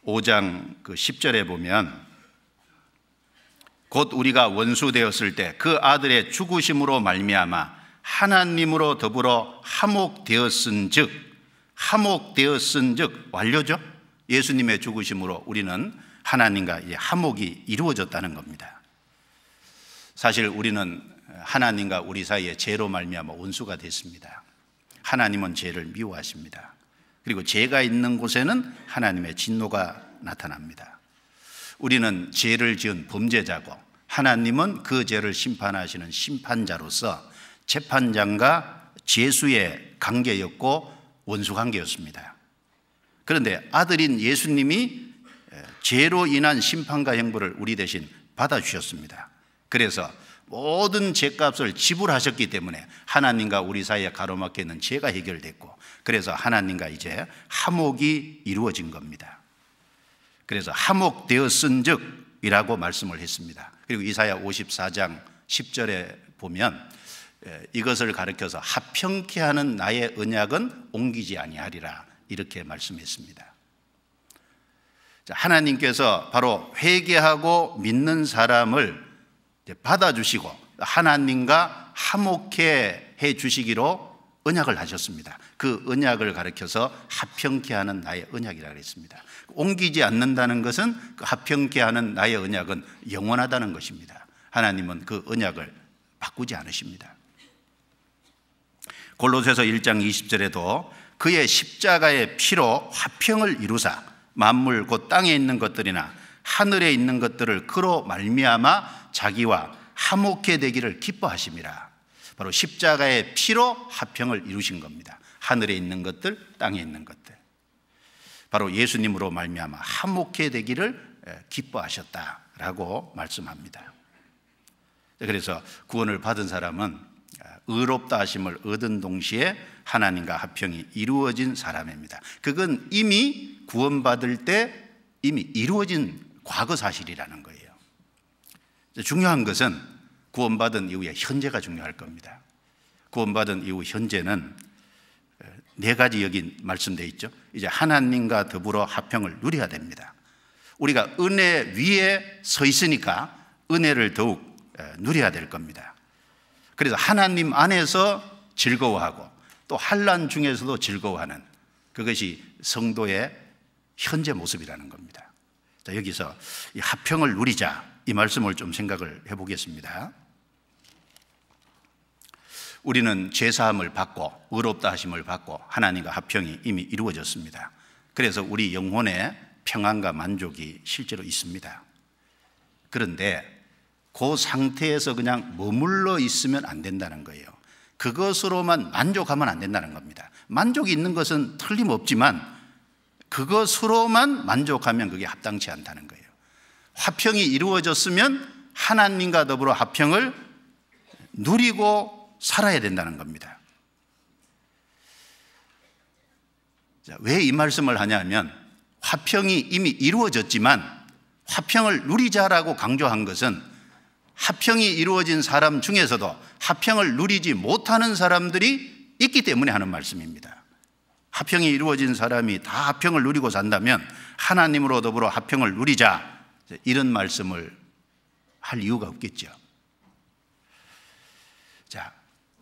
5장 10절에 보면 곧 우리가 원수 되었을 때 그 아들의 죽으심으로 말미암아 하나님으로 더불어 화목되었은즉, 화목되었은즉 완료죠. 예수님의 죽으심으로 우리는 하나님과 화목이 이루어졌다는 겁니다. 사실 우리는 하나님과 우리 사이에 죄로 말미암아 원수가 됐습니다. 하나님은 죄를 미워하십니다. 그리고 죄가 있는 곳에는 하나님의 진노가 나타납니다. 우리는 죄를 지은 범죄자고 하나님은 그 죄를 심판하시는 심판자로서 재판장과 죄수의 관계였고 원수 관계였습니다. 그런데 아들인 예수님이 죄로 인한 심판과 형벌을 우리 대신 받아주셨습니다. 그래서 모든 죄값을 지불하셨기 때문에 하나님과 우리 사이에 가로막혀 있는 죄가 해결됐고, 그래서 하나님과 이제 화목이 이루어진 겁니다. 그래서 화목되었은즉 이라고 말씀을 했습니다. 그리고 이사야 54장 10절에 보면 이것을 가리켜서 화평케 하는 나의 언약은 옮기지 아니하리라 이렇게 말씀했습니다. 하나님께서 바로 회개하고 믿는 사람을 받아주시고 하나님과 화목해 해 주시기로 언약을 하셨습니다. 그 언약을 가리켜서 화평케 하는 나의 언약이라고 했습니다. 옮기지 않는다는 것은 그 화평케 하는 나의 언약은 영원하다는 것입니다. 하나님은 그 언약을 바꾸지 않으십니다. 골로새서 1장 20절에도 그의 십자가의 피로 화평을 이루사 만물 곧 땅에 있는 것들이나 하늘에 있는 것들을 그로 말미암아 자기와 화목해 되기를 기뻐하심이라. 바로 십자가의 피로 화평을 이루신 겁니다. 하늘에 있는 것들, 땅에 있는 것들. 바로 예수님으로 말미암아 화목해 되기를 기뻐하셨다라고 말씀합니다. 그래서 구원을 받은 사람은 의롭다 하심을 얻은 동시에 하나님과 화평이 이루어진 사람입니다. 그건 이미 구원받을 때 이미 이루어진 과거 사실이라는 거예요. 중요한 것은 구원받은 이후에 현재가 중요할 겁니다. 구원받은 이후 현재는 4가지 여기 말씀되어 있죠. 이제 하나님과 더불어 화평을 누려야 됩니다. 우리가 은혜 위에 서 있으니까 은혜를 더욱 누려야 될 겁니다. 그래서 하나님 안에서 즐거워하고 또 환난 중에서도 즐거워하는 그것이 성도의 현재 모습이라는 겁니다. 자, 여기서 이 화평을 누리자 이 말씀을 좀 생각을 해보겠습니다. 우리는 죄사함을 받고 의롭다 하심을 받고 하나님과 화평이 이미 이루어졌습니다. 그래서 우리 영혼에 평안과 만족이 실제로 있습니다. 그런데 그 상태에서 그냥 머물러 있으면 안 된다는 거예요. 그것으로만 만족하면 안 된다는 겁니다. 만족이 있는 것은 틀림없지만 그것으로만 만족하면 그게 합당치 않다는 거예요. 화평이 이루어졌으면 하나님과 더불어 화평을 누리고 살아야 된다는 겁니다. 왜 이 말씀을 하냐면 화평이 이미 이루어졌지만 화평을 누리자라고 강조한 것은 화평이 이루어진 사람 중에서도 화평을 누리지 못하는 사람들이 있기 때문에 하는 말씀입니다. 화평이 이루어진 사람이 다 화평을 누리고 산다면 하나님으로 더불어 화평을 누리자 이런 말씀을 할 이유가 없겠죠. 자,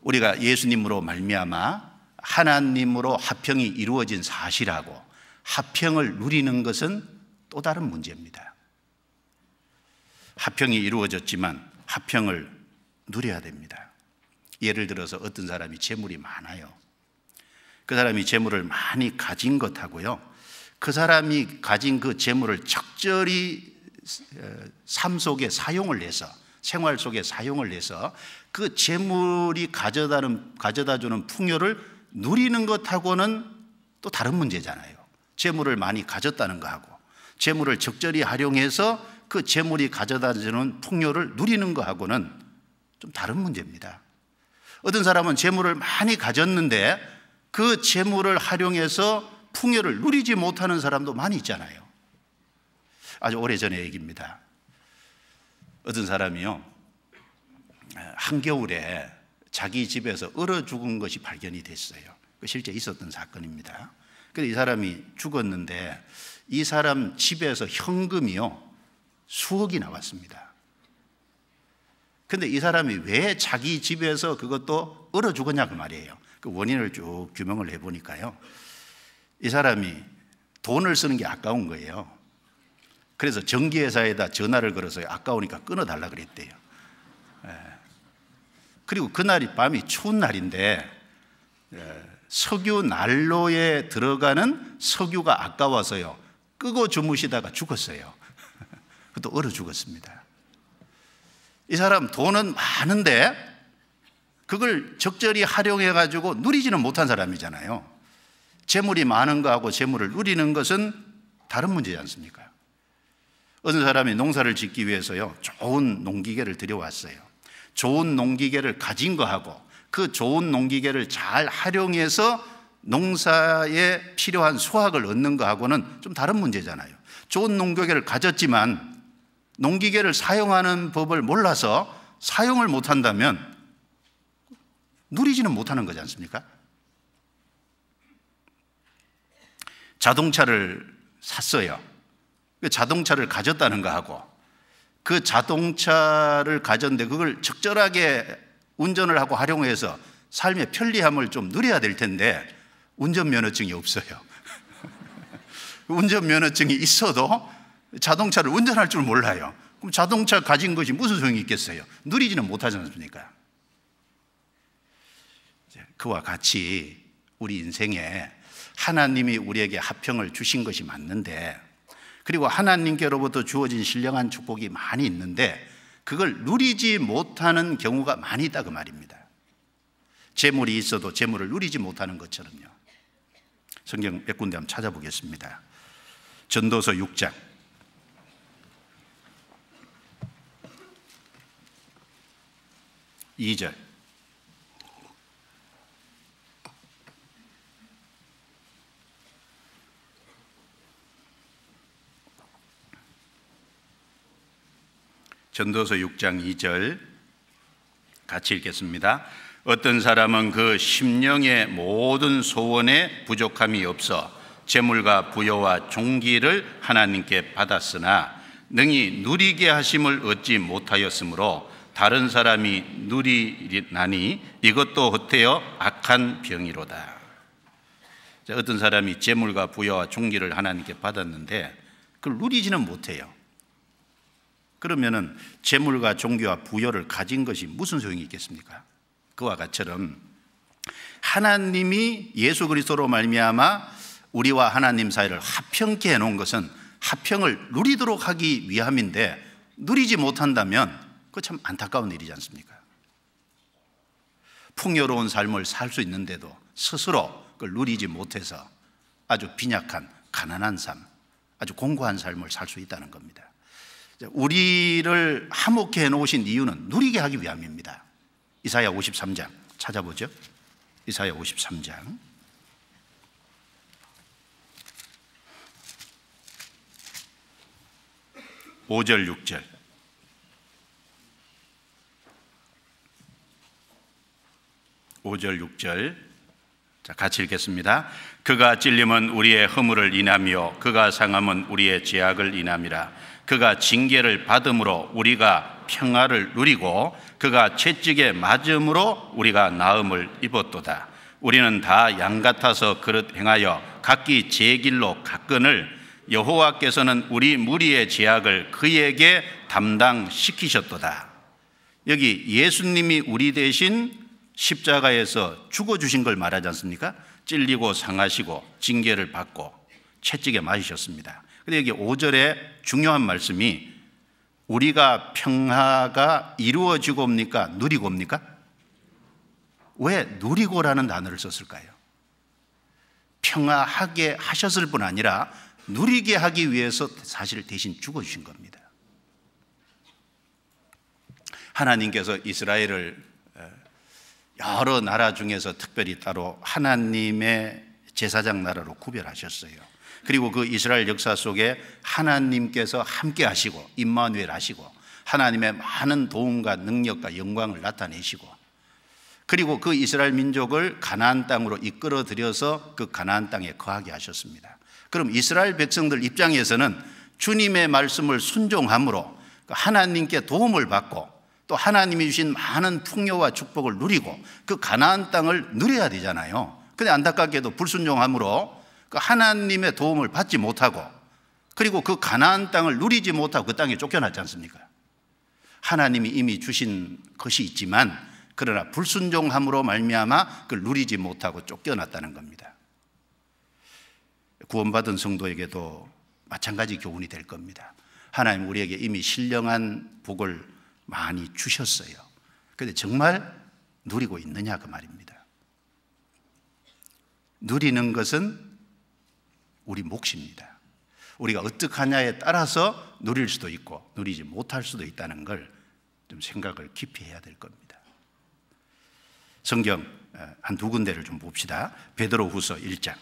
우리가 예수님으로 말미암아 하나님으로 화평이 이루어진 사실하고 화평을 누리는 것은 또 다른 문제입니다. 화평이 이루어졌지만 화평을 누려야 됩니다. 예를 들어서 어떤 사람이 재물이 많아요. 그 사람이 재물을 많이 가진 것하고요, 그 사람이 가진 그 재물을 적절히 삶 속에 사용을 해서 생활 속에 사용을 해서 그 재물이 가져다주는 풍요를 누리는 것하고는 또 다른 문제잖아요. 재물을 많이 가졌다는 거하고 재물을 적절히 활용해서 그 재물이 가져다주는 풍요를 누리는 것하고는 좀 다른 문제입니다. 어떤 사람은 재물을 많이 가졌는데 그 재물을 활용해서 풍요를 누리지 못하는 사람도 많이 있잖아요. 아주 오래전의 얘기입니다. 어떤 사람이요, 한겨울에 자기 집에서 얼어 죽은 것이 발견이 됐어요. 실제 있었던 사건입니다. 그래서 이 사람이 죽었는데 이 사람 집에서 현금이요 수억이 나왔습니다. 근데 이 사람이 왜 자기 집에서 그것도 얼어 죽었냐 그 말이에요. 그 원인을 쭉 규명을 해보니까요, 이 사람이 돈을 쓰는 게 아까운 거예요. 그래서 전기회사에다 전화를 걸어서 아까우니까 끊어달라 그랬대요. 그리고 그날이 밤이 추운 날인데 석유 난로에 들어가는 석유가 아까워서요 끄고 주무시다가 죽었어요. 또 얼어 죽었습니다. 이 사람 돈은 많은데 그걸 적절히 활용해 가지고 누리지는 못한 사람이잖아요. 재물이 많은 거하고 재물을 누리는 것은 다른 문제지 않습니까? 어떤 사람이 농사를 짓기 위해서요 좋은 농기계를 들여왔어요. 좋은 농기계를 가진 거하고 그 좋은 농기계를 잘 활용해서 농사에 필요한 수확을 얻는 거하고는 좀 다른 문제잖아요. 좋은 농기계를 가졌지만 농기계를 사용하는 법을 몰라서 사용을 못한다면 누리지는 못하는 거지 않습니까? 자동차를 샀어요. 그 자동차를 가졌다는 거하고 그 자동차를 가졌는데 그걸 적절하게 운전을 하고 활용해서 삶의 편리함을 좀 누려야 될 텐데 운전면허증이 없어요. 운전면허증이 있어도 자동차를 운전할 줄 몰라요. 그럼 자동차 가진 것이 무슨 소용이 있겠어요? 누리지는 못하지 않습니까? 그와 같이 우리 인생에 하나님이 우리에게 화평을 주신 것이 맞는데, 그리고 하나님께로부터 주어진 신령한 축복이 많이 있는데 그걸 누리지 못하는 경우가 많이 있다 그 말입니다. 재물이 있어도 재물을 누리지 못하는 것처럼요. 성경 몇 군데 한번 찾아보겠습니다. 전도서 6장 2절. 전도서 6장 2절 같이 읽겠습니다. 어떤 사람은 그 심령의 모든 소원에 부족함이 없어 재물과 부여와 종기를 하나님께 받았으나 능히 누리게 하심을 얻지 못하였으므로 다른 사람이 누리나니 이것도 헛되어 악한 병이로다. 어떤 사람이 재물과 부여와 종기를 하나님께 받았는데 그걸 누리지는 못해요. 그러면은 재물과 종기와 부여를 가진 것이 무슨 소용이 있겠습니까? 그와 같처럼 하나님이 예수 그리스도로 말미암아 우리와 하나님 사이를 화평케 해놓은 것은 화평을 누리도록 하기 위함인데 누리지 못한다면 그거 참 안타까운 일이지 않습니까? 풍요로운 삶을 살 수 있는데도 스스로 그걸 누리지 못해서 아주 빈약한 가난한 삶, 아주 공고한 삶을 살 수 있다는 겁니다. 우리를 화목케 해놓으신 이유는 누리게 하기 위함입니다. 이사야 53장 찾아보죠. 이사야 53장 5절 6절. 자, 같이 읽겠습니다. 그가 찔림은 우리의 허물을 인하며 그가 상함은 우리의 죄악을 인함이라. 그가 징계를 받음으로 우리가 평화를 누리고 그가 채찍에 맞음으로 우리가 나음을 입었도다. 우리는 다 양 같아서 그릇 행하여 각기 제 길로 갔거늘 여호와께서는 우리 무리의 죄악을 그에게 담당시키셨도다. 여기 예수님이 우리 대신 십자가에서 죽어주신 걸 말하지 않습니까? 찔리고 상하시고 징계를 받고 채찍에 맞으셨습니다. 근데 여기 5절에 중요한 말씀이 우리가 평화가 이루어지고 옵니까? 누리고 옵니까? 왜 누리고라는 단어를 썼을까요? 평화하게 하셨을 뿐 아니라 누리게 하기 위해서 사실 대신 죽어주신 겁니다. 하나님께서 이스라엘을 여러 나라 중에서 특별히 따로 하나님의 제사장 나라로 구별하셨어요. 그리고 그 이스라엘 역사 속에 하나님께서 함께 하시고 임마누엘 하시고 하나님의 많은 도움과 능력과 영광을 나타내시고, 그리고 그 이스라엘 민족을 가나안 땅으로 이끌어 들여서 그 가나안 땅에 거하게 하셨습니다. 그럼 이스라엘 백성들 입장에서는 주님의 말씀을 순종함으로 하나님께 도움을 받고 또 하나님이 주신 많은 풍요와 축복을 누리고 그 가나안 땅을 누려야 되잖아요. 근데 안타깝게도 불순종함으로 그 하나님의 도움을 받지 못하고, 그리고 그 가나안 땅을 누리지 못하고 그 땅에 쫓겨났지 않습니까? 하나님이 이미 주신 것이 있지만 그러나 불순종함으로 말미암아 그걸 누리지 못하고 쫓겨났다는 겁니다. 구원받은 성도에게도 마찬가지 교훈이 될 겁니다. 하나님 우리에게 이미 신령한 복을 많이 주셨어요. 그런데 정말 누리고 있느냐 그 말입니다. 누리는 것은 우리 몫입니다. 우리가 어떻게 하냐에 따라서 누릴 수도 있고 누리지 못할 수도 있다는 걸 좀 생각을 깊이 해야 될 겁니다. 성경 한 두 군데를 좀 봅시다. 베드로후서 1장.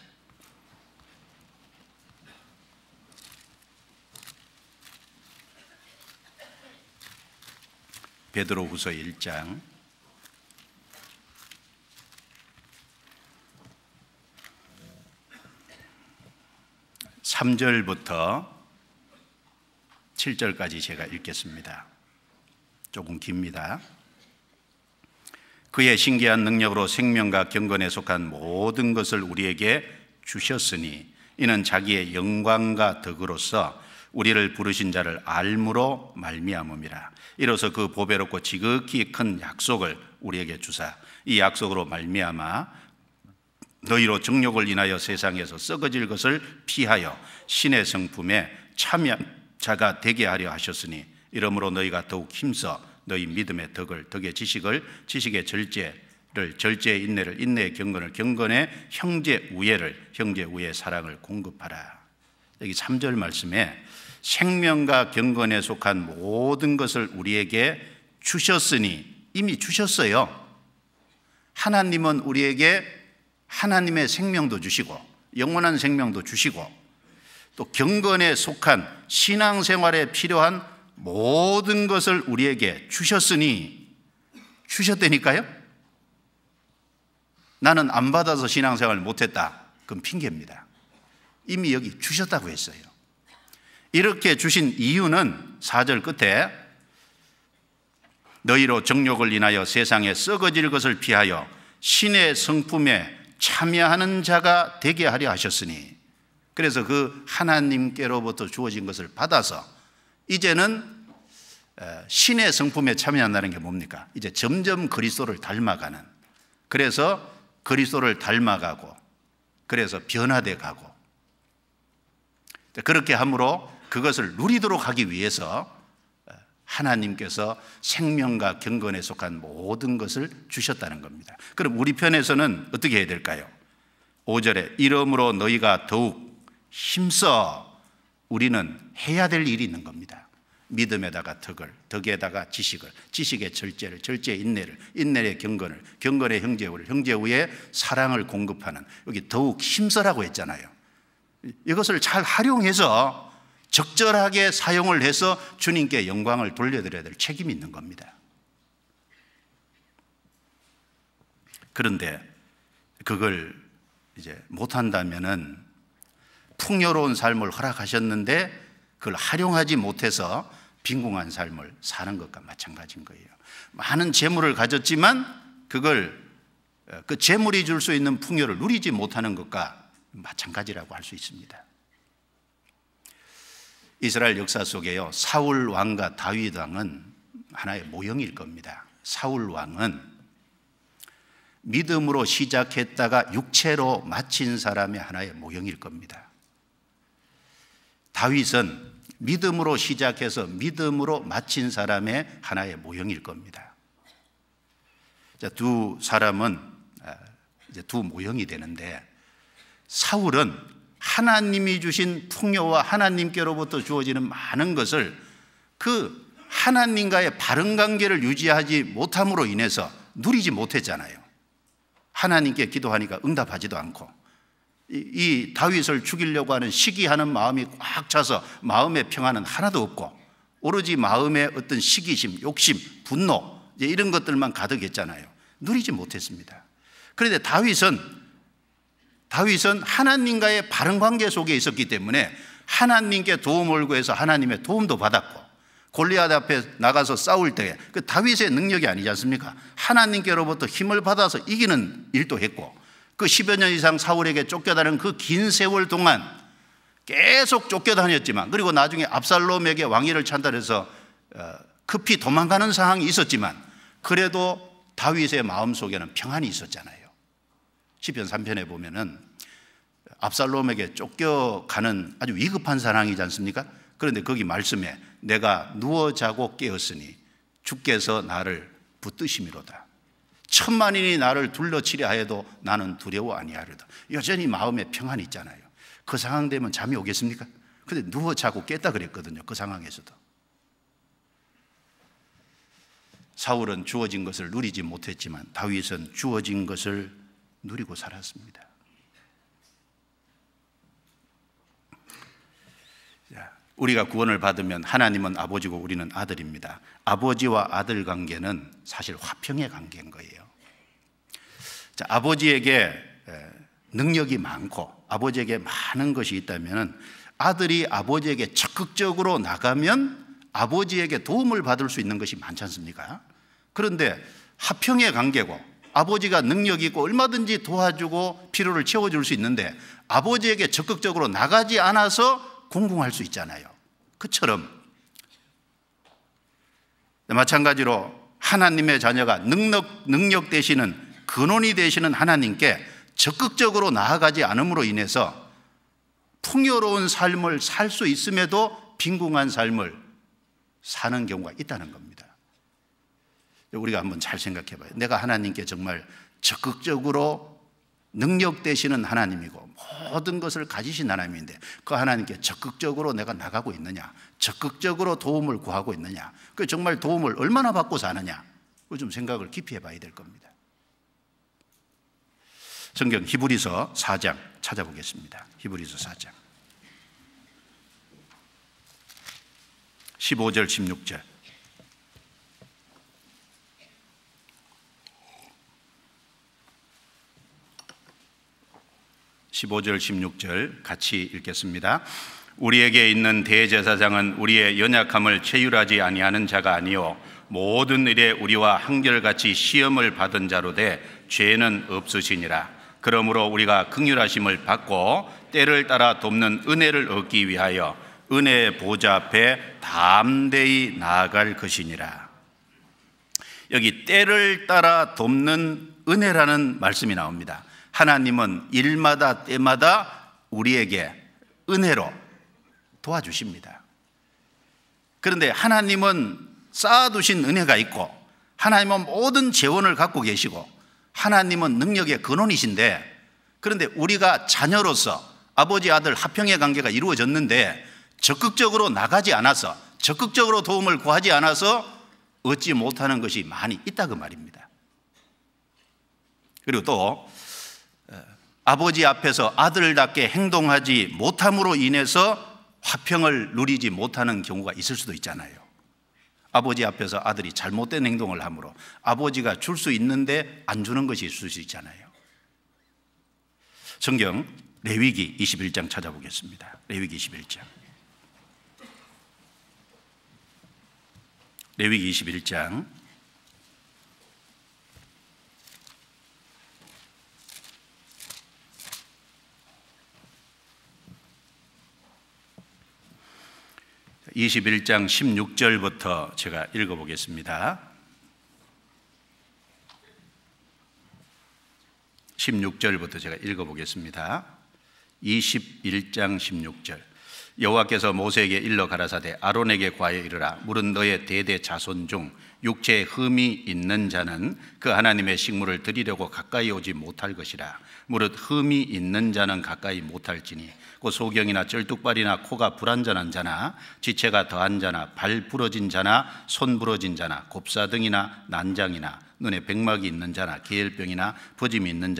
베드로후서 1장 3절부터 7절까지 제가 읽겠습니다. 조금 깁니다. 그의 신기한 능력으로 생명과 경건에 속한 모든 것을 우리에게 주셨으니 이는 자기의 영광과 덕으로서 우리를 부르신 자를 알므로 말미암음이라. 이로써 그 보배롭고 지극히 큰 약속을 우리에게 주사 이 약속으로 말미암아 너희로 정욕을 인하여 세상에서 썩어질 것을 피하여 신의 성품에 참여한 자가 되게 하려 하셨으니 이러므로 너희가 더욱 힘써 너희 믿음의 덕을 덕의 지식을 지식의 절제를 절제의 인내를 인내의 경건을 경건의 형제 우애를 형제 우애의 사랑을 공급하라. 여기 3절 말씀에 생명과 경건에 속한 모든 것을 우리에게 주셨으니 이미 주셨어요. 하나님은 우리에게 하나님의 생명도 주시고 영원한 생명도 주시고 또 경건에 속한 신앙생활에 필요한 모든 것을 우리에게 주셨으니, 주셨다니까요? 나는 안 받아서 신앙생활 못했다. 그건 핑계입니다. 이미 여기 주셨다고 했어요. 이렇게 주신 이유는 4절 끝에 너희로 정욕을 인하여 세상에 썩어질 것을 피하여 신의 성품에 참여하는 자가 되게 하려 하셨으니, 그래서 그 하나님께로부터 주어진 것을 받아서 이제는 신의 성품에 참여한다는 게 뭡니까? 이제 점점 그리스도를 닮아가는, 그래서 그리스도를 닮아가고 그래서 변화돼 가고 그렇게 함으로 그것을 누리도록 하기 위해서 하나님께서 생명과 경건에 속한 모든 것을 주셨다는 겁니다. 그럼 우리 편에서는 어떻게 해야 될까요? 5절에 이러므로 너희가 더욱 힘써 우리는 해야 될 일이 있는 겁니다. 믿음에다가 덕을, 덕에다가 지식을, 지식의 절제를, 절제의 인내를, 인내의 경건을, 경건의 형제우를, 형제우의 사랑을 공급하는, 여기 더욱 힘써라고 했잖아요. 이것을 잘 활용해서 적절하게 사용을 해서 주님께 영광을 돌려드려야 될 책임이 있는 겁니다. 그런데 그걸 이제 못한다면은 풍요로운 삶을 허락하셨는데 그걸 활용하지 못해서 빈궁한 삶을 사는 것과 마찬가지인 거예요. 많은 재물을 가졌지만 그걸 그 재물이 줄 수 있는 풍요를 누리지 못하는 것과 마찬가지라고 할 수 있습니다. 이스라엘 역사 속에요, 사울 왕과 다윗 왕은 하나의 모형일 겁니다. 사울 왕은 믿음으로 시작했다가 육체로 마친 사람의 하나의 모형일 겁니다. 다윗은 믿음으로 시작해서 믿음으로 마친 사람의 하나의 모형일 겁니다. 자, 두 사람은 이제 두 모형이 되는데, 사울은 하나님이 주신 풍요와 하나님께로부터 주어지는 많은 것을 그 하나님과의 바른 관계를 유지하지 못함으로 인해서 누리지 못했잖아요. 하나님께 기도하니까 응답하지도 않고, 이 다윗을 죽이려고 하는 시기하는 마음이 꽉 차서 마음의 평안은 하나도 없고, 오로지 마음의 어떤 시기심, 욕심, 분노, 이제 이런 것들만 가득했잖아요. 누리지 못했습니다. 그런데 다윗은 하나님과의 바른 관계 속에 있었기 때문에 하나님께 도움을 구해서 하나님의 도움도 받았고, 골리앗 앞에 나가서 싸울 때 그 다윗의 능력이 아니지 않습니까? 하나님께로부터 힘을 받아서 이기는 일도 했고, 그 10여 년 이상 사울에게 쫓겨다니는 그 긴 세월 동안 계속 쫓겨다녔지만, 그리고 나중에 압살롬에게 왕위를 찬탈해서 급히 도망가는 상황이 있었지만, 그래도 다윗의 마음속에는 평안이 있었잖아요. 시편 3편에 보면은 압살롬에게 쫓겨가는 아주 위급한 상황이지 않습니까? 그런데 거기 말씀에 내가 누워 자고 깨었으니 주께서 나를 붙드심이로다. 천만인이 나를 둘러치려 하여도 나는 두려워 아니하리로다. 여전히 마음에 평안이 있잖아요. 그 상황 되면 잠이 오겠습니까? 근데 누워 자고 깼다 그랬거든요. 그 상황에서도. 사울은 주어진 것을 누리지 못했지만 다윗은 주어진 것을 누리고 살았습니다. 우리가 구원을 받으면 하나님은 아버지고 우리는 아들입니다. 아버지와 아들 관계는 사실 화평의 관계인 거예요. 자, 아버지에게 능력이 많고 아버지에게 많은 것이 있다면 아들이 아버지에게 적극적으로 나가면 아버지에게 도움을 받을 수 있는 것이 많지 않습니까? 그런데 화평의 관계고 아버지가 능력이 있고 얼마든지 도와주고 필요를 채워줄 수 있는데 아버지에게 적극적으로 나가지 않아서 공공할 수 있잖아요. 그처럼 마찬가지로 하나님의 자녀가 능력 되시는 근원이 되시는 하나님께 적극적으로 나아가지 않음으로 인해서 풍요로운 삶을 살 수 있음에도 빈궁한 삶을 사는 경우가 있다는 겁니다. 우리가 한번 잘 생각해 봐요. 내가 하나님께 정말 적극적으로 능력 되시는 하나님이고 모든 것을 가지신 하나님인데 그 하나님께 적극적으로 내가 나가고 있느냐, 적극적으로 도움을 구하고 있느냐, 그 정말 도움을 얼마나 받고 사느냐, 그걸 좀 생각을 깊이 해봐야 될 겁니다. 성경 히브리서 4장 찾아보겠습니다. 히브리서 4장 15절 16절. (15절) (16절) 같이 읽겠습니다. 우리에게 있는 대제사장은 우리의 연약함을 체휼하지 아니하는 자가 아니요 모든 일에 우리와 한결같이 시험을 받은 자로 돼 죄는 없으시니라. 그러므로 우리가 긍휼하심을 받고 때를 따라 돕는 은혜를 얻기 위하여 은혜의 보좌 앞에 담대히 나아갈 것이니라. 여기 때를 따라 돕는 은혜라는 말씀이 나옵니다. 하나님은 일마다 때마다 우리에게 은혜로 도와주십니다. 그런데 하나님은 쌓아두신 은혜가 있고 하나님은 모든 재원을 갖고 계시고 하나님은 능력의 근원이신데, 그런데 우리가 자녀로서 아버지 아들 화평의 관계가 이루어졌는데 적극적으로 나가지 않아서, 적극적으로 도움을 구하지 않아서 얻지 못하는 것이 많이 있다 그 말입니다. 그리고 또 아버지 앞에서 아들답게 행동하지 못함으로 인해서 화평을 누리지 못하는 경우가 있을 수도 있잖아요. 아버지 앞에서 아들이 잘못된 행동을 함으로 아버지가 줄 수 있는데 안 주는 것이 있을 수 있잖아요. 성경 레위기 21장 찾아보겠습니다. 레위기 21장. 레위기 21장 21장 16절부터 제가 읽어보겠습니다. 16절부터 제가 읽어보겠습니다. 21장 16절. 여호와께서 모세에게 일러 가라사대 아론에게 과에 이르라. 물은 너의 대대 자손 중 육체에 흠이 있는 자는 그 하나님의 식물을 드리려고 가까이 오지 못할 것이라. 무릇 흠이 있는 자는 가까이 못할지니 곧 소경이나 쩔뚝발이나 코가 불완전한 자나 지체가 더한 자나 발 부러진 자나 손 부러진 자나 곱사등이나 난장이나 눈에 백막이 있는 자나 계열병이나 버짐이 있는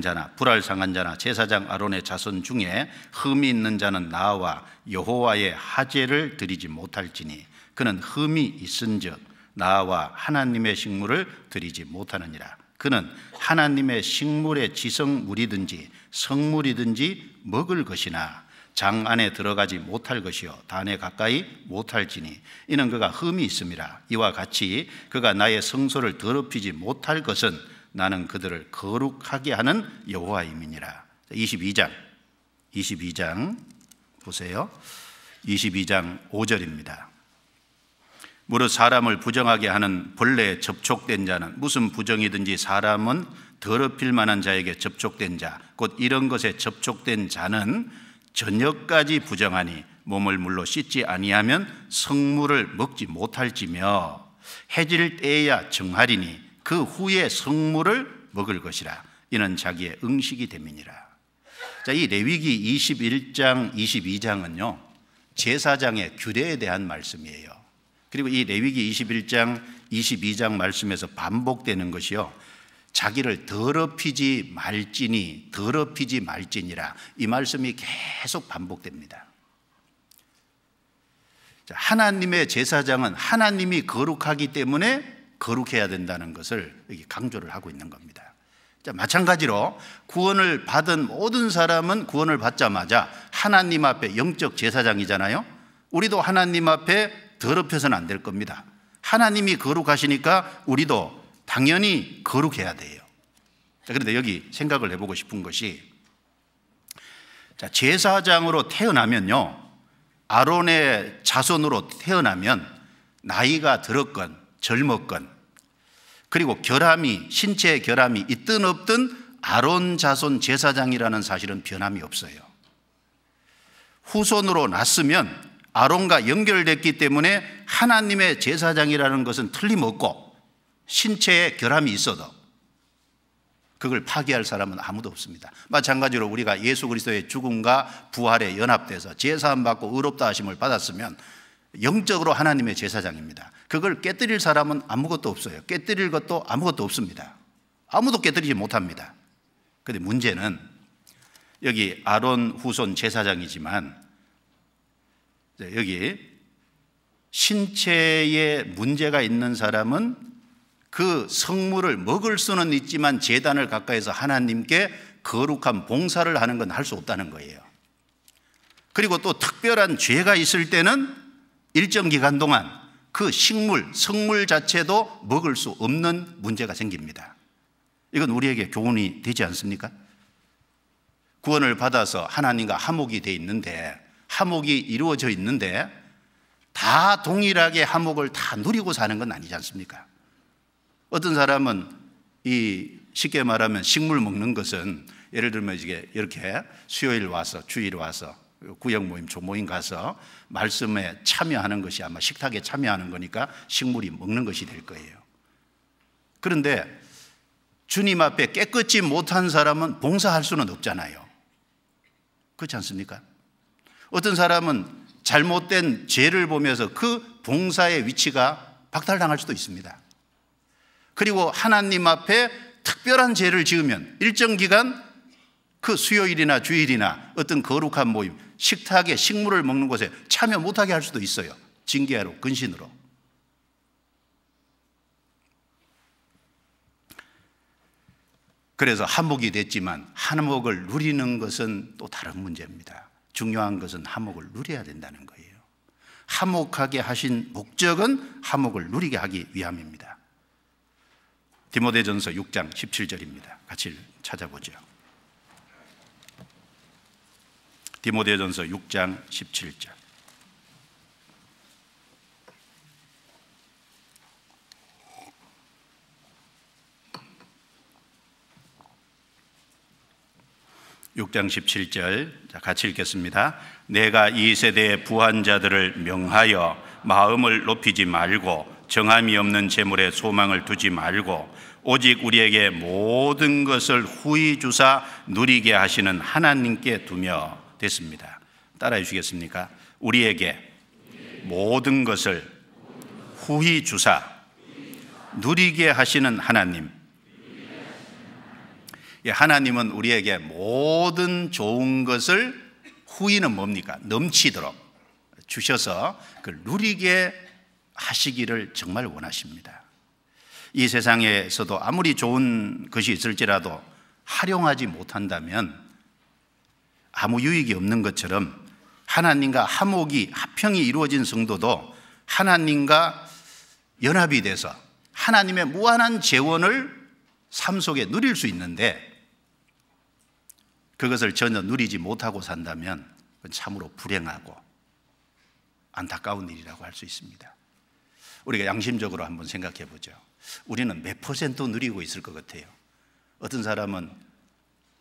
자나 불알 상한 자나 제사장 아론의 자손 중에 흠이 있는 자는 나와 여호와의 하제를 드리지 못할지니 그는 흠이 있은즉 나와 하나님의 식물을 드리지 못하느니라. 그는 하나님의 식물의 지성물이든지 성물이든지 먹을 것이나 장 안에 들어가지 못할 것이요 단에 가까이 못할지니 이는 그가 흠이 있음이라. 이와 같이 그가 나의 성소를 더럽히지 못할 것은 나는 그들을 거룩하게 하는 여호와임이니라. 22장 보세요. 22장 5절입니다. 무릇 사람을 부정하게 하는 벌레에 접촉된 자는, 무슨 부정이든지 사람은 더럽힐 만한 자에게 접촉된 자, 곧 이런 것에 접촉된 자는 저녁까지 부정하니 몸을 물로 씻지 아니하면 성물을 먹지 못할지며 해질 때에야 정하리니 그 후에 성물을 먹을 것이라. 이는 자기의 응식이 됨이니라. 자, 이 레위기 21장 22장은요 제사장의 규례에 대한 말씀이에요. 그리고 이 레위기 21장 22장 말씀에서 반복되는 것이요 자기를 더럽히지 말지니라, 이 말씀이 계속 반복됩니다. 하나님의 제사장은 하나님이 거룩하기 때문에 거룩해야 된다는 것을 여기 강조를 하고 있는 겁니다. 자, 마찬가지로 구원을 받은 모든 사람은 구원을 받자마자 하나님 앞에 영적 제사장이잖아요. 우리도 하나님 앞에 더럽혀서는 안 될 겁니다. 하나님이 거룩하시니까 우리도 당연히 거룩해야 돼요. 자, 그런데 여기 생각을 해보고 싶은 것이, 자, 제사장으로 태어나면요 아론의 자손으로 태어나면 나이가 들었건 젊었건 그리고 신체의 결함이 있든 없든 아론 자손 제사장이라는 사실은 변함이 없어요. 후손으로 났으면 아론과 연결됐기 때문에 하나님의 제사장이라는 것은 틀림없고 신체에 결함이 있어도 그걸 파기할 사람은 아무도 없습니다. 마찬가지로 우리가 예수 그리스도의 죽음과 부활에 연합돼서 제사함 받고 의롭다 하심을 받았으면 영적으로 하나님의 제사장입니다. 그걸 깨뜨릴 사람은 아무것도 없어요. 깨뜨릴 것도 아무것도 없습니다. 아무도 깨뜨리지 못합니다. 그런데 문제는 여기 아론 후손 제사장이지만 여기 신체에 문제가 있는 사람은 그 성물을 먹을 수는 있지만 제단을 가까이서 하나님께 거룩한 봉사를 하는 건 할 수 없다는 거예요. 그리고 또 특별한 죄가 있을 때는 일정 기간 동안 그 성물 자체도 먹을 수 없는 문제가 생깁니다. 이건 우리에게 교훈이 되지 않습니까? 구원을 받아서 하나님과 화목이 돼 있는데, 화목이 이루어져 있는데 다 동일하게 화목을 다 누리고 사는 건 아니지 않습니까? 어떤 사람은 쉽게 말하면 식물 먹는 것은, 예를 들면 이렇게 수요일 와서 주일 와서 구역 모임 조모임 가서 말씀에 참여하는 것이 아마 식탁에 참여하는 거니까 식물이 먹는 것이 될 거예요. 그런데 주님 앞에 깨끗이 못한 사람은 봉사할 수는 없잖아요. 그렇지 않습니까? 어떤 사람은 잘못된 죄를 보면서 그 봉사의 위치가 박탈당할 수도 있습니다. 그리고 하나님 앞에 특별한 죄를 지으면 일정 기간 그 수요일이나 주일이나 어떤 거룩한 모임, 식탁에 식물을 먹는 곳에 참여 못하게 할 수도 있어요. 징계로, 근신으로. 그래서 한몫이 됐지만 한몫을 누리는 것은 또 다른 문제입니다. 중요한 것은 한몫을 누려야 된다는 거예요. 한몫하게 하신 목적은 한몫을 누리게 하기 위함입니다. 디모데전서 6장 17절입니다. 같이 찾아보죠. 디모데전서 6장 17절. 6장 17절 같이 읽겠습니다. 내가 이 세대의 부한 자들을 명하여 마음을 높이지 말고 정함이 없는 재물에 소망을 두지 말고 오직 우리에게 모든 것을 후히 주사 누리게 하시는 하나님께 두며 됐습니다. 따라해 주시겠습니까? 우리에게 모든 것을 후히 주사 누리게 하시는 하나님. 하나님은 우리에게 모든 좋은 것을 후히는 뭡니까? 넘치도록 주셔서 그걸 누리게 하시기를 정말 원하십니다. 이 세상에서도 아무리 좋은 것이 있을지라도 활용하지 못한다면 아무 유익이 없는 것처럼 하나님과 합형이 이루어진 성도도 하나님과 연합이 돼서 하나님의 무한한 재원을 삶 속에 누릴 수 있는데 그것을 전혀 누리지 못하고 산다면 그건 참으로 불행하고 안타까운 일이라고 할 수 있습니다. 우리가 양심적으로 한번 생각해 보죠. 우리는 몇 퍼센트 누리고 있을 것 같아요? 어떤 사람은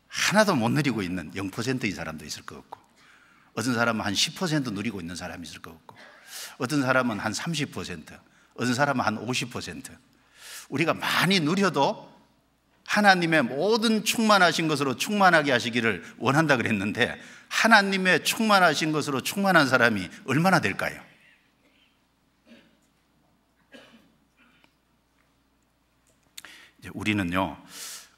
하나도 못 누리고 있는 0%의 사람도 있을 것 같고, 어떤 사람은 한 10% 누리고 있는 사람이 있을 것 같고, 어떤 사람은 한 30%, 어떤 사람은 한 50%. 우리가 많이 누려도 하나님의 모든 충만하신 것으로 충만하게 하시기를 원한다 그랬는데 하나님의 충만하신 것으로 충만한 사람이 얼마나 될까요? 이제 우리는요,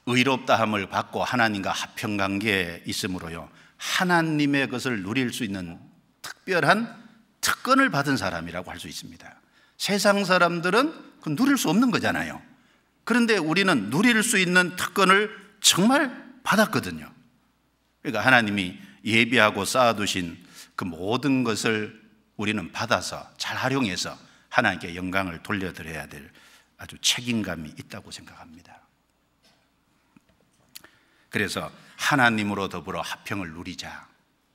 의롭다함을 받고 하나님과 합평관계에 있으므로요, 하나님의 것을 누릴 수 있는 특별한 특권을 받은 사람이라고 할 수 있습니다. 세상 사람들은 그 누릴 수 없는 거잖아요. 그런데 우리는 누릴 수 있는 특권을 정말 받았거든요. 그러니까 하나님이 예비하고 쌓아두신 그 모든 것을 우리는 받아서 잘 활용해서 하나님께 영광을 돌려드려야 될 아주 책임감이 있다고 생각합니다. 그래서 하나님으로 더불어 합평을 누리자.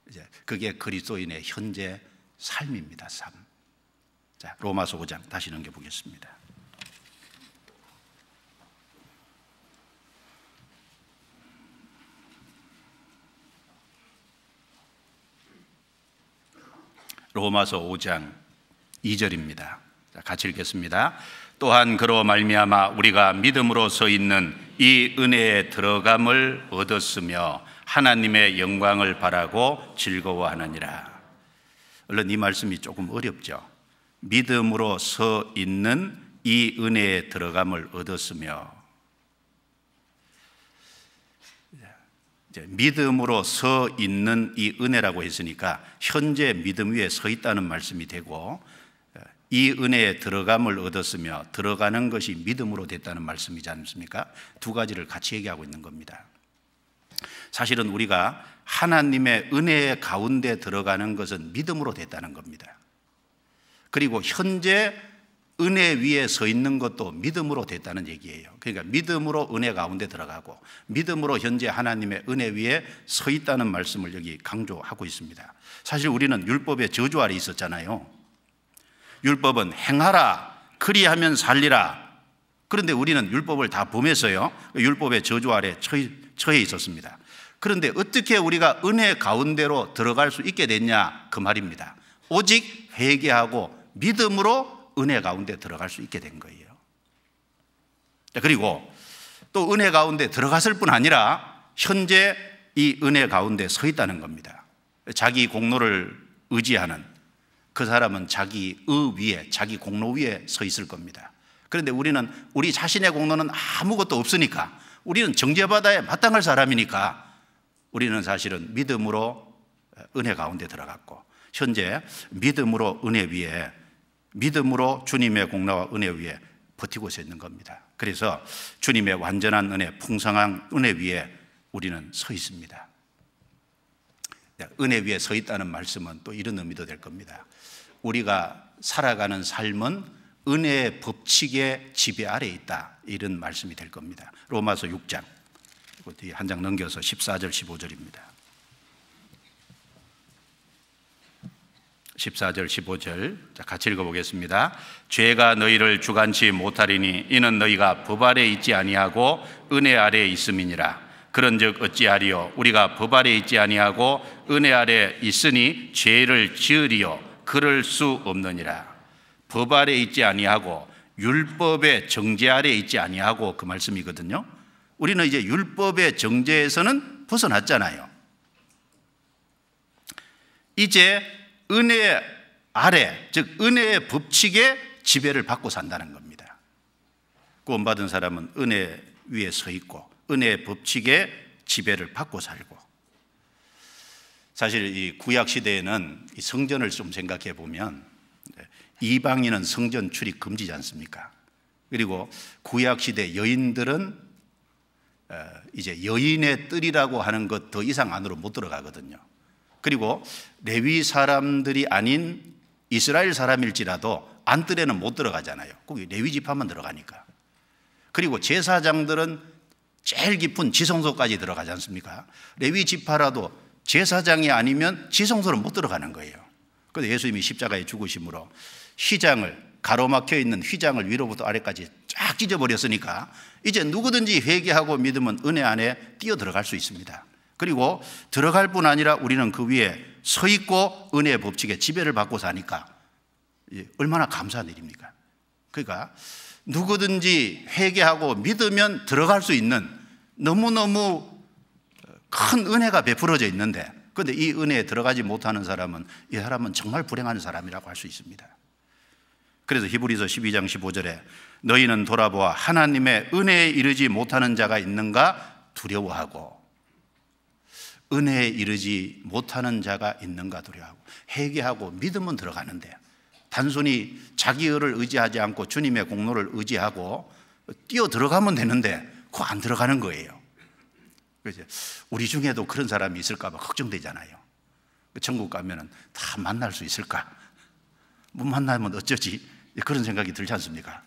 이제 그게 그리스도인의 현재 삶입니다. 삶. 자, 로마서 5장 다시 넘겨보겠습니다. 로마서 5장 2절입니다. 자, 같이 읽겠습니다. 또한 그로 말미암아 우리가 믿음으로 서 있는 이 은혜에 들어감을 얻었으며 하나님의 영광을 바라고 즐거워하느니라. 물론 이 말씀이 조금 어렵죠. 믿음으로 서 있는 이 은혜에 들어감을 얻었으며, 믿음으로 서 있는 이 은혜라고 했으니까 현재 믿음 위에 서 있다는 말씀이 되고, 이 은혜에 들어감을 얻었으며 들어가는 것이 믿음으로 됐다는 말씀이지 않습니까? 두 가지를 같이 얘기하고 있는 겁니다. 사실은 우리가 하나님의 은혜 가운데 들어가는 것은 믿음으로 됐다는 겁니다. 그리고 현재 은혜 위에 서 있는 것도 믿음으로 됐다는 얘기예요. 그러니까 믿음으로 은혜 가운데 들어가고 믿음으로 현재 하나님의 은혜 위에 서 있다는 말씀을 여기 강조하고 있습니다. 사실 우리는 율법의 저주 아래 있었잖아요. 율법은 행하라, 그리하면 살리라. 그런데 우리는 율법을 다 범해서요, 율법의 저주 아래 처해 있었습니다. 그런데 어떻게 우리가 은혜 가운데로 들어갈 수 있게 됐냐, 그 말입니다. 오직 회개하고 믿음으로 은혜 가운데 들어갈 수 있게 된 거예요. 그리고 또 은혜 가운데 들어갔을 뿐 아니라 현재 이 은혜 가운데 서 있다는 겁니다. 자기 공로를 의지하는 그 사람은 자기 위에, 자기 공로 위에 서 있을 겁니다. 그런데 우리는 우리 자신의 공로는 아무것도 없으니까, 우리는 정죄받아야 마땅할 사람이니까 우리는 사실은 믿음으로 은혜 가운데 들어갔고 현재 믿음으로 은혜 위에, 믿음으로 주님의 공로와 은혜 위에 버티고 있는 겁니다. 그래서 주님의 완전한 은혜, 풍성한 은혜 위에 우리는 서 있습니다. 은혜 위에 서 있다는 말씀은 또 이런 의미도 될 겁니다. 우리가 살아가는 삶은 은혜의 법칙의 지배 아래에 있다, 이런 말씀이 될 겁니다. 로마서 6장 한 장 넘겨서 14절 15절입니다. 14절 15절 같이 읽어보겠습니다. 죄가 너희를 주관치 못하리니 이는 너희가 법 아래 있지 아니하고 은혜 아래에 있음이니라. 그런즉 어찌하리요? 우리가 법 아래 있지 아니하고 은혜 아래 있으니 죄를 지으리요? 그럴 수 없느니라. 법 아래 있지 아니하고 율법의 정죄 아래 있지 아니하고 그 말씀이거든요. 우리는 이제 율법의 정죄에서는 벗어났잖아요. 이제 은혜 아래, 즉 은혜의 법칙에 지배를 받고 산다는 겁니다. 구원받은 사람은 은혜 위에 서 있고 은혜의 법칙에 지배를 받고 살고, 사실 이 구약 시대에는 이 성전을 좀 생각해 보면 이방인은 성전 출입 금지지 않습니까? 그리고 구약 시대 여인들은 이제 여인의 뜰이라고 하는 것 더 이상 안으로 못 들어가거든요. 그리고 레위 사람들이 아닌 이스라엘 사람일지라도 안뜰에는 못 들어가잖아요. 거기 레위 지파만 들어가니까. 그리고 제사장들은 제일 깊은 지성소까지 들어가지 않습니까? 레위 지파라도 제사장이 아니면 지성소는 못 들어가는 거예요. 그런데 예수님이 십자가에 죽으심으로 휘장을, 가로막혀 있는 휘장을 위로부터 아래까지 쫙 찢어버렸으니까 이제 누구든지 회개하고 믿으면 은혜 안에 뛰어 들어갈 수 있습니다. 그리고 들어갈 뿐 아니라 우리는 그 위에 서 있고 은혜의 법칙에 지배를 받고 사니까 얼마나 감사한 일입니까? 그러니까 누구든지 회개하고 믿으면 들어갈 수 있는 너무너무 큰 은혜가 베풀어져 있는데, 그런데 이 은혜에 들어가지 못하는 사람은 이 사람은 정말 불행한 사람이라고 할 수 있습니다. 그래서 히브리서 12장 15절에 너희는 돌아보아 하나님의 은혜에 이르지 못하는 자가 있는가 두려워하고, 은혜에 이르지 못하는 자가 있는가 두려워하고, 회개하고 믿으면 들어가는데 단순히 자기 의를 의지하지 않고 주님의 공로를 의지하고 뛰어 들어가면 되는데 그거 안 들어가는 거예요. 그래서 우리 중에도 그런 사람이 있을까 봐 걱정되잖아요. 천국 가면은 다 만날 수 있을까? 못 만나면 어쩌지? 그런 생각이 들지 않습니까?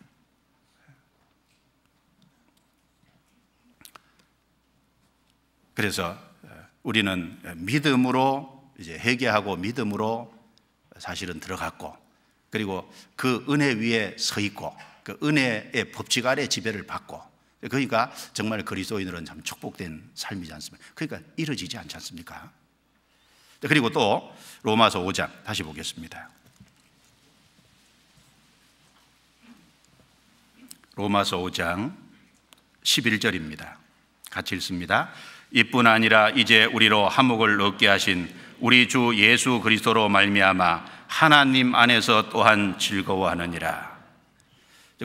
그래서 우리는 믿음으로 이제 회개하고 믿음으로 사실은 들어갔고, 그리고 그 은혜 위에 서 있고 그 은혜의 법칙 아래 지배를 받고, 그러니까 정말 그리스도인들은 참 축복된 삶이지 않습니까? 그러니까 이루어지지 않지 않습니까? 그리고 또 로마서 5장 다시 보겠습니다. 로마서 5장 11절입니다. 같이 읽습니다. 이뿐 아니라 이제 우리로 화목을 얻게 하신 우리 주 예수 그리스도로 말미암아 하나님 안에서 또한 즐거워하느니라.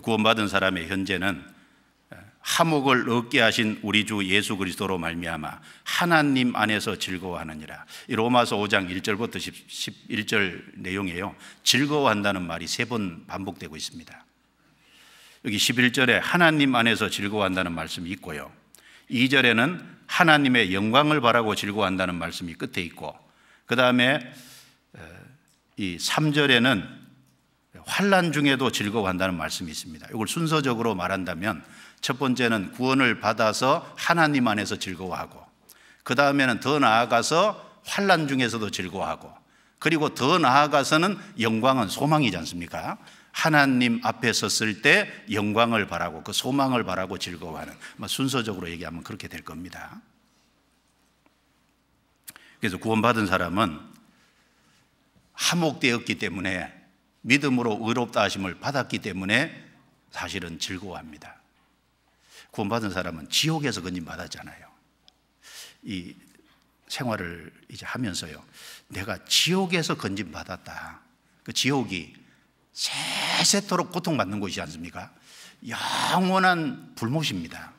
구원받은 사람의 현재는 화목을 얻게 하신 우리 주 예수 그리스도로 말미암아 하나님 안에서 즐거워하느니라. 이 로마서 5장 1절부터 11절 내용이에요. 즐거워한다는 말이 3번 반복되고 있습니다. 여기 11절에 하나님 안에서 즐거워한다는 말씀이 있고요, 2절에는 하나님의 영광을 바라고 즐거워한다는 말씀이 끝에 있고, 그 다음에 이 3절에는 환난 중에도 즐거워한다는 말씀이 있습니다. 이걸 순서적으로 말한다면 첫 번째는 구원을 받아서 하나님 안에서 즐거워하고, 그 다음에는 더 나아가서 환난 중에서도 즐거워하고, 그리고 더 나아가서는 영광은 소망이지 않습니까? 하나님 앞에 섰을 때 영광을 바라고 그 소망을 바라고 즐거워하는, 순서적으로 얘기하면 그렇게 될 겁니다. 그래서 구원받은 사람은 화목되었기 때문에, 믿음으로 의롭다 하심을 받았기 때문에 사실은 즐거워합니다. 구원받은 사람은 지옥에서 건진받았잖아요. 이 생활을 이제 하면서요, 내가 지옥에서 건진받았다. 그 지옥이 세세토록 고통받는 곳이지 않습니까? 영원한 불못입니다.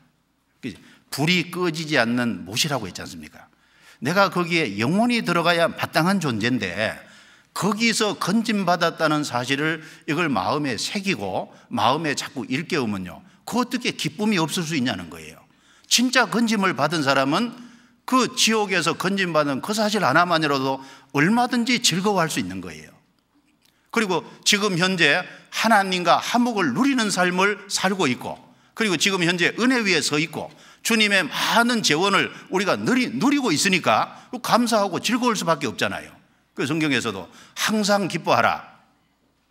불이 꺼지지 않는 못이라고 했지 않습니까? 내가 거기에 영원히 들어가야 마땅한 존재인데 거기서 건진받았다는 사실을 이걸 마음에 새기고 마음에 자꾸 일깨우면요, 그 어떻게 기쁨이 없을 수 있냐는 거예요. 진짜 건짐을 받은 사람은 그 지옥에서 건진받은 그 사실 하나만이라도 얼마든지 즐거워할 수 있는 거예요. 그리고 지금 현재 하나님과 화목을 누리는 삶을 살고 있고, 그리고 지금 현재 은혜 위에 서 있고 주님의 많은 재원을 우리가 누리고 있으니까 감사하고 즐거울 수밖에 없잖아요. 그 성경에서도 항상 기뻐하라.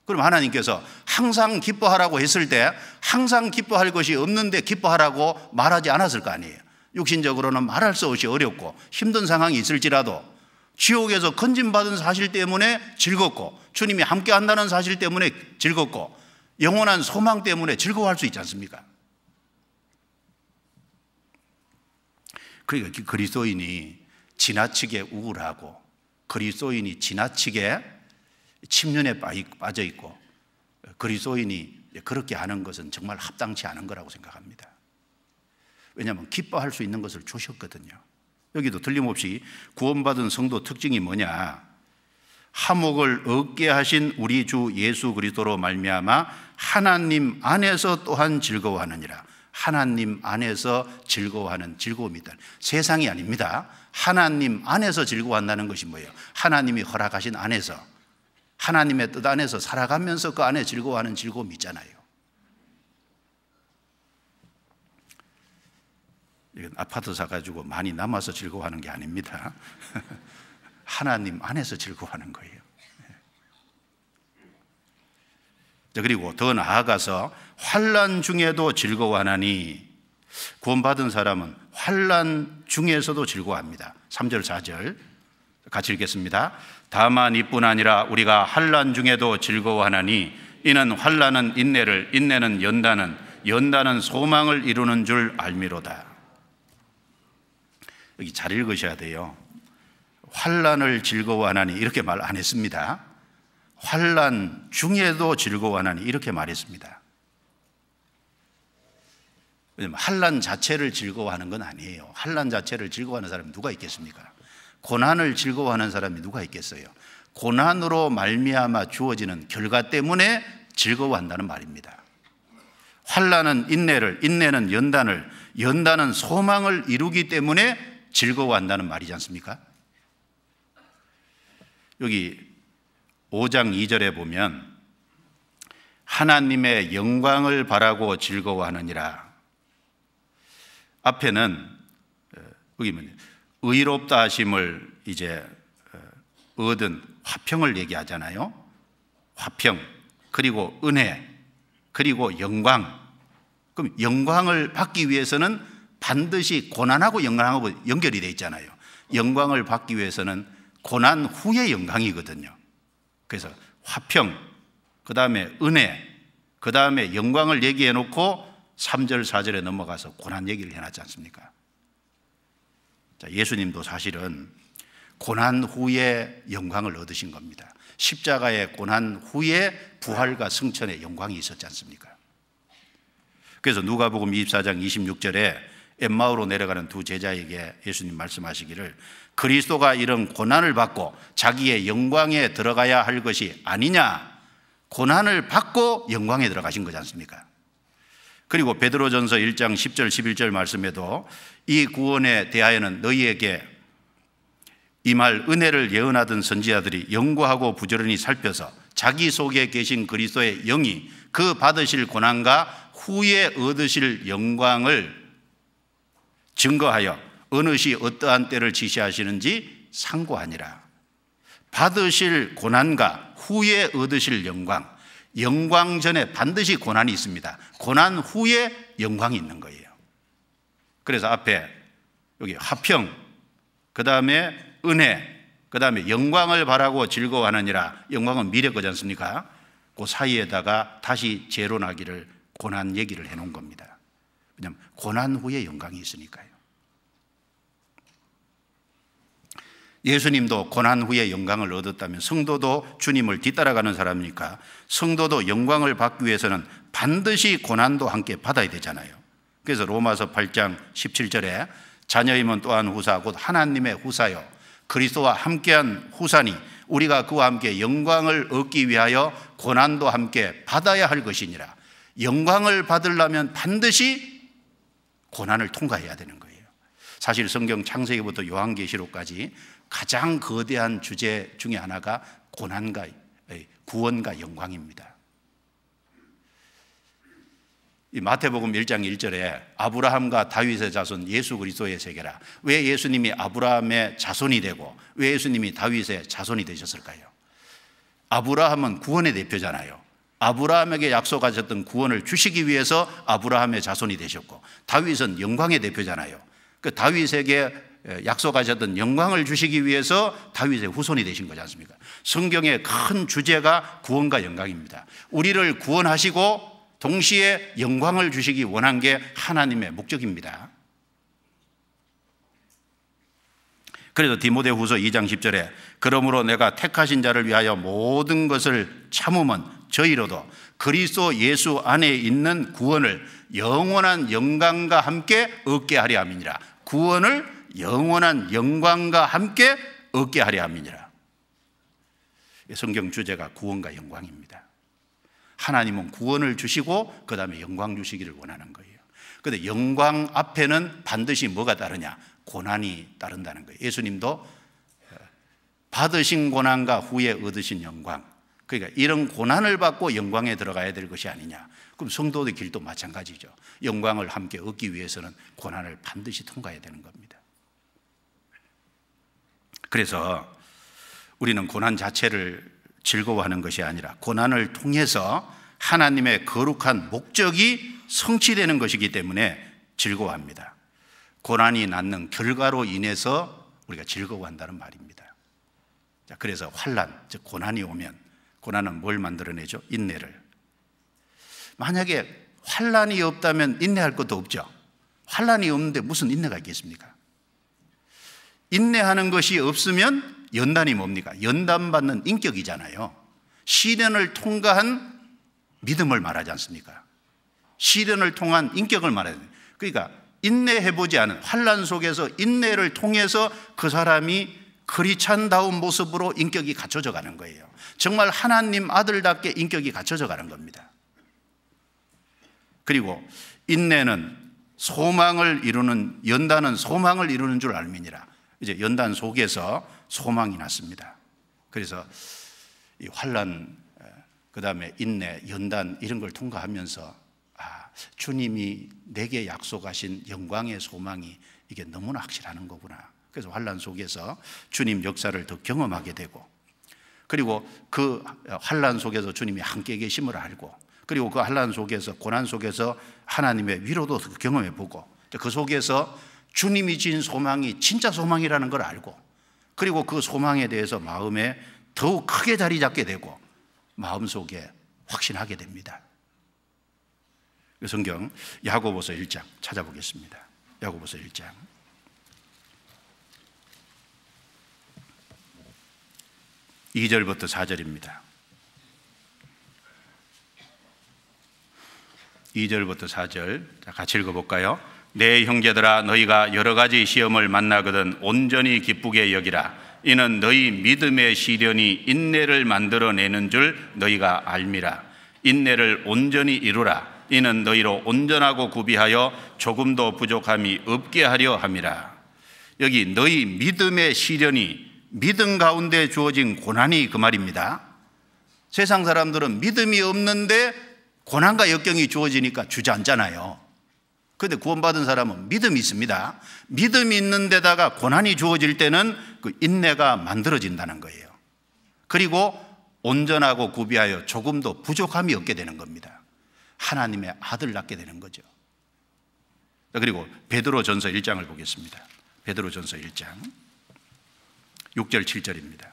그럼 하나님께서 항상 기뻐하라고 했을 때 항상 기뻐할 것이 없는데 기뻐하라고 말하지 않았을 거 아니에요. 육신적으로는 말할 수 없이 어렵고 힘든 상황이 있을지라도 지옥에서 건진받은 사실 때문에 즐겁고 주님이 함께 한다는 사실 때문에 즐겁고 영원한 소망 때문에 즐거워할 수 있지 않습니까? 그러니까 그리스도인이 지나치게 우울하고 그리스도인이 지나치게 침륜에 빠져 있고 그리스도인이 그렇게 하는 것은 정말 합당치 않은 거라고 생각합니다. 왜냐하면 기뻐할 수 있는 것을 주셨거든요. 여기도 틀림없이 구원받은 성도 특징이 뭐냐? 화목을 얻게 하신 우리 주 예수 그리스도로 말미암아 하나님 안에서 또한 즐거워하느니라. 하나님 안에서 즐거워하는 즐거움이다. 세상이 아닙니다. 하나님 안에서 즐거워한다는 것이 뭐예요? 하나님이 허락하신 안에서, 하나님의 뜻 안에서 살아가면서 그 안에 즐거워하는 즐거움이 있잖아요. 이건 아파트 사가지고 많이 남아서 즐거워하는 게 아닙니다. 하나님 안에서 즐거워하는 거예요. 그리고 더 나아가서 환난 중에도 즐거워하나니, 구원받은 사람은 환난 중에서도 즐거워합니다. 3절 4절 같이 읽겠습니다. 다만 이뿐 아니라 우리가 환난 중에도 즐거워하나니 이는 환난은 인내를, 인내는 연단은, 연단은 소망을 이루는 줄 알미로다. 여기 잘 읽으셔야 돼요. 환난을 즐거워하나니 이렇게 말 안 했습니다. 환난 중에도 즐거워하나니 이렇게 말했습니다. 왜냐하면 환난 자체를 즐거워하는 건 아니에요. 환난 자체를 즐거워하는 사람이 누가 있겠습니까? 고난을 즐거워하는 사람이 누가 있겠어요? 고난으로 말미암아 주어지는 결과 때문에 즐거워한다는 말입니다. 환난은 인내를, 인내는 연단을, 연단은 소망을 이루기 때문에 즐거워한다는 말이지 않습니까? 여기 5장 2절에 보면 하나님의 영광을 바라고 즐거워하느니라. 앞에는 여기 의롭다 하심을 이제 얻은 화평을 얘기하잖아요. 화평, 그리고 은혜, 그리고 영광. 그럼 영광을 받기 위해서는 반드시 고난하고 영광하고 연결이 되어 있잖아요. 영광을 받기 위해서는 고난 후의 영광이거든요. 그래서 화평, 그 다음에 은혜, 그 다음에 영광을 얘기해 놓고 3절 4절에 넘어가서 고난 얘기를 해놨지 않습니까? 자, 예수님도 사실은 고난 후에 영광을 얻으신 겁니다. 십자가의 고난 후에 부활과 승천의 영광이 있었지 않습니까? 그래서 누가복음 24장 26절에 엠마오로 내려가는 두 제자에게 예수님 말씀하시기를 그리스도가 이런 고난을 받고 자기의 영광에 들어가야 할 것이 아니냐, 고난을 받고 영광에 들어가신 거지 않습니까? 그리고 베드로전서 1장 10절 11절 말씀에도 이 구원에 대하여는 너희에게 이 말 은혜를 예언하던 선지자들이 연구하고 부지런히 살펴서 자기 속에 계신 그리스도의 영이 그 받으실 고난과 후에 얻으실 영광을 증거하여 어느 시 어떠한 때를 지시하시는지 상고하니라. 받으실 고난과 후에 얻으실 영광, 영광 전에 반드시 고난이 있습니다. 고난 후에 영광이 있는 거예요. 그래서 앞에 여기 화평, 그 다음에 은혜, 그 다음에 영광을 바라고 즐거워하느니라. 영광은 미래 거지 않습니까? 그 사이에다가 다시 재론하기를 고난 얘기를 해놓은 겁니다. 왜냐하면 고난 후에 영광이 있으니까요. 예수님도 고난 후에 영광을 얻었다면 성도도 주님을 뒤따라가는 사람이니까 성도도 영광을 받기 위해서는 반드시 고난도 함께 받아야 되잖아요. 그래서 로마서 8장 17절에 자녀임은 또한 후사 곧 하나님의 후사요 그리스도와 함께한 후사니 우리가 그와 함께 영광을 얻기 위하여 고난도 함께 받아야 할 것이니라. 영광을 받으려면 반드시 고난을 통과해야 되는 거예요. 사실 성경 창세기부터 요한계시록까지 가장 거대한 주제 중에 하나가 고난과 구원과 영광입니다. 이 마태복음 1장 1절에 아브라함과 다윗의 자손 예수 그리스도의 세계라. 왜 예수님이 아브라함의 자손이 되고 왜 예수님이 다윗의 자손이 되셨을까요? 아브라함은 구원의 대표잖아요. 아브라함에게 약속하셨던 구원을 주시기 위해서 아브라함의 자손이 되셨고 다윗은 영광의 대표잖아요. 그 다윗에게 약속하셨던 영광을 주시기 위해서 다윗의 후손이 되신 거지 않습니까? 성경의 큰 주제가 구원과 영광입니다. 우리를 구원하시고 동시에 영광을 주시기 원한 게 하나님의 목적입니다. 그래서 디모데후서 2장 10절에 그러므로 내가 택하신 자를 위하여 모든 것을 참으면 저희로도 그리스도 예수 안에 있는 구원을 영원한 영광과 함께 얻게 하려 함이니라. 구원을 영원한 영광과 함께 얻게 하려 함이니라. 성경 주제가 구원과 영광입니다. 하나님은 구원을 주시고 그 다음에 영광 주시기를 원하는 거예요. 그런데 영광 앞에는 반드시 뭐가 따르냐? 고난이 따른다는 거예요. 예수님도 받으신 고난과 후에 얻으신 영광, 그러니까 이런 고난을 받고 영광에 들어가야 될 것이 아니냐. 그럼 성도의 길도 마찬가지죠. 영광을 함께 얻기 위해서는 고난을 반드시 통과해야 되는 겁니다. 그래서 우리는 고난 자체를 즐거워하는 것이 아니라 고난을 통해서 하나님의 거룩한 목적이 성취되는 것이기 때문에 즐거워합니다. 고난이 낳는 결과로 인해서 우리가 즐거워한다는 말입니다. 자, 그래서 환난, 즉 고난이 오면, 고난은 뭘 만들어내죠? 인내를. 만약에 환난이 없다면 인내할 것도 없죠. 환난이 없는데 무슨 인내가 있겠습니까? 인내하는 것이 없으면 연단이 뭡니까? 연단받는 인격이잖아요. 시련을 통과한 믿음을 말하지 않습니까? 시련을 통한 인격을 말해야 돼요. 그러니까 인내해보지 않은, 환난 속에서 인내를 통해서 그 사람이 크리스찬다운 모습으로 인격이 갖춰져 가는 거예요. 정말 하나님 아들답게 인격이 갖춰져 가는 겁니다. 그리고 인내는 소망을 이루는, 연단은 소망을 이루는 줄 알미니라. 이제 연단 속에서 소망이 났습니다. 그래서 이 환난, 그 다음에 인내, 연단 이런 걸 통과하면서 주님이 내게 약속하신 영광의 소망이 이게 너무나 확실하는 거구나. 그래서 환난 속에서 주님 역사를 더 경험하게 되고, 그리고 그 환난 속에서 주님이 함께 계심을 알고, 그리고 그 환난 속에서, 고난 속에서 하나님의 위로도 경험해 보고, 그 속에서 주님이 진 소망이 진짜 소망이라는 걸 알고, 그리고 그 소망에 대해서 마음에 더욱 크게 자리 잡게 되고 마음속에 확신하게 됩니다. 성경 야고보서 1장 찾아보겠습니다. 야고보서 1장 2절부터 4절입니다. 2절부터 4절 같이 읽어볼까요? 내 형제들아, 너희가 여러 가지 시험을 만나거든 온전히 기쁘게 여기라. 이는 너희 믿음의 시련이 인내를 만들어내는 줄 너희가 알미라. 인내를 온전히 이루라. 이는 너희로 온전하고 구비하여 조금도 부족함이 없게 하려 함이라. 여기 너희 믿음의 시련이, 믿음 가운데 주어진 고난이 그 말입니다. 세상 사람들은 믿음이 없는데 고난과 역경이 주어지니까 주저앉잖아요. 그런데 구원받은 사람은 믿음이 있습니다. 믿음이 있는 데다가 고난이 주어질 때는 그 인내가 만들어진다는 거예요. 그리고 온전하고 구비하여 조금도 부족함이 없게 되는 겁니다. 하나님의 아들 낳게 되는 거죠. 그리고 베드로전서 1장을 보겠습니다. 베드로전서 1장 6절 7절입니다.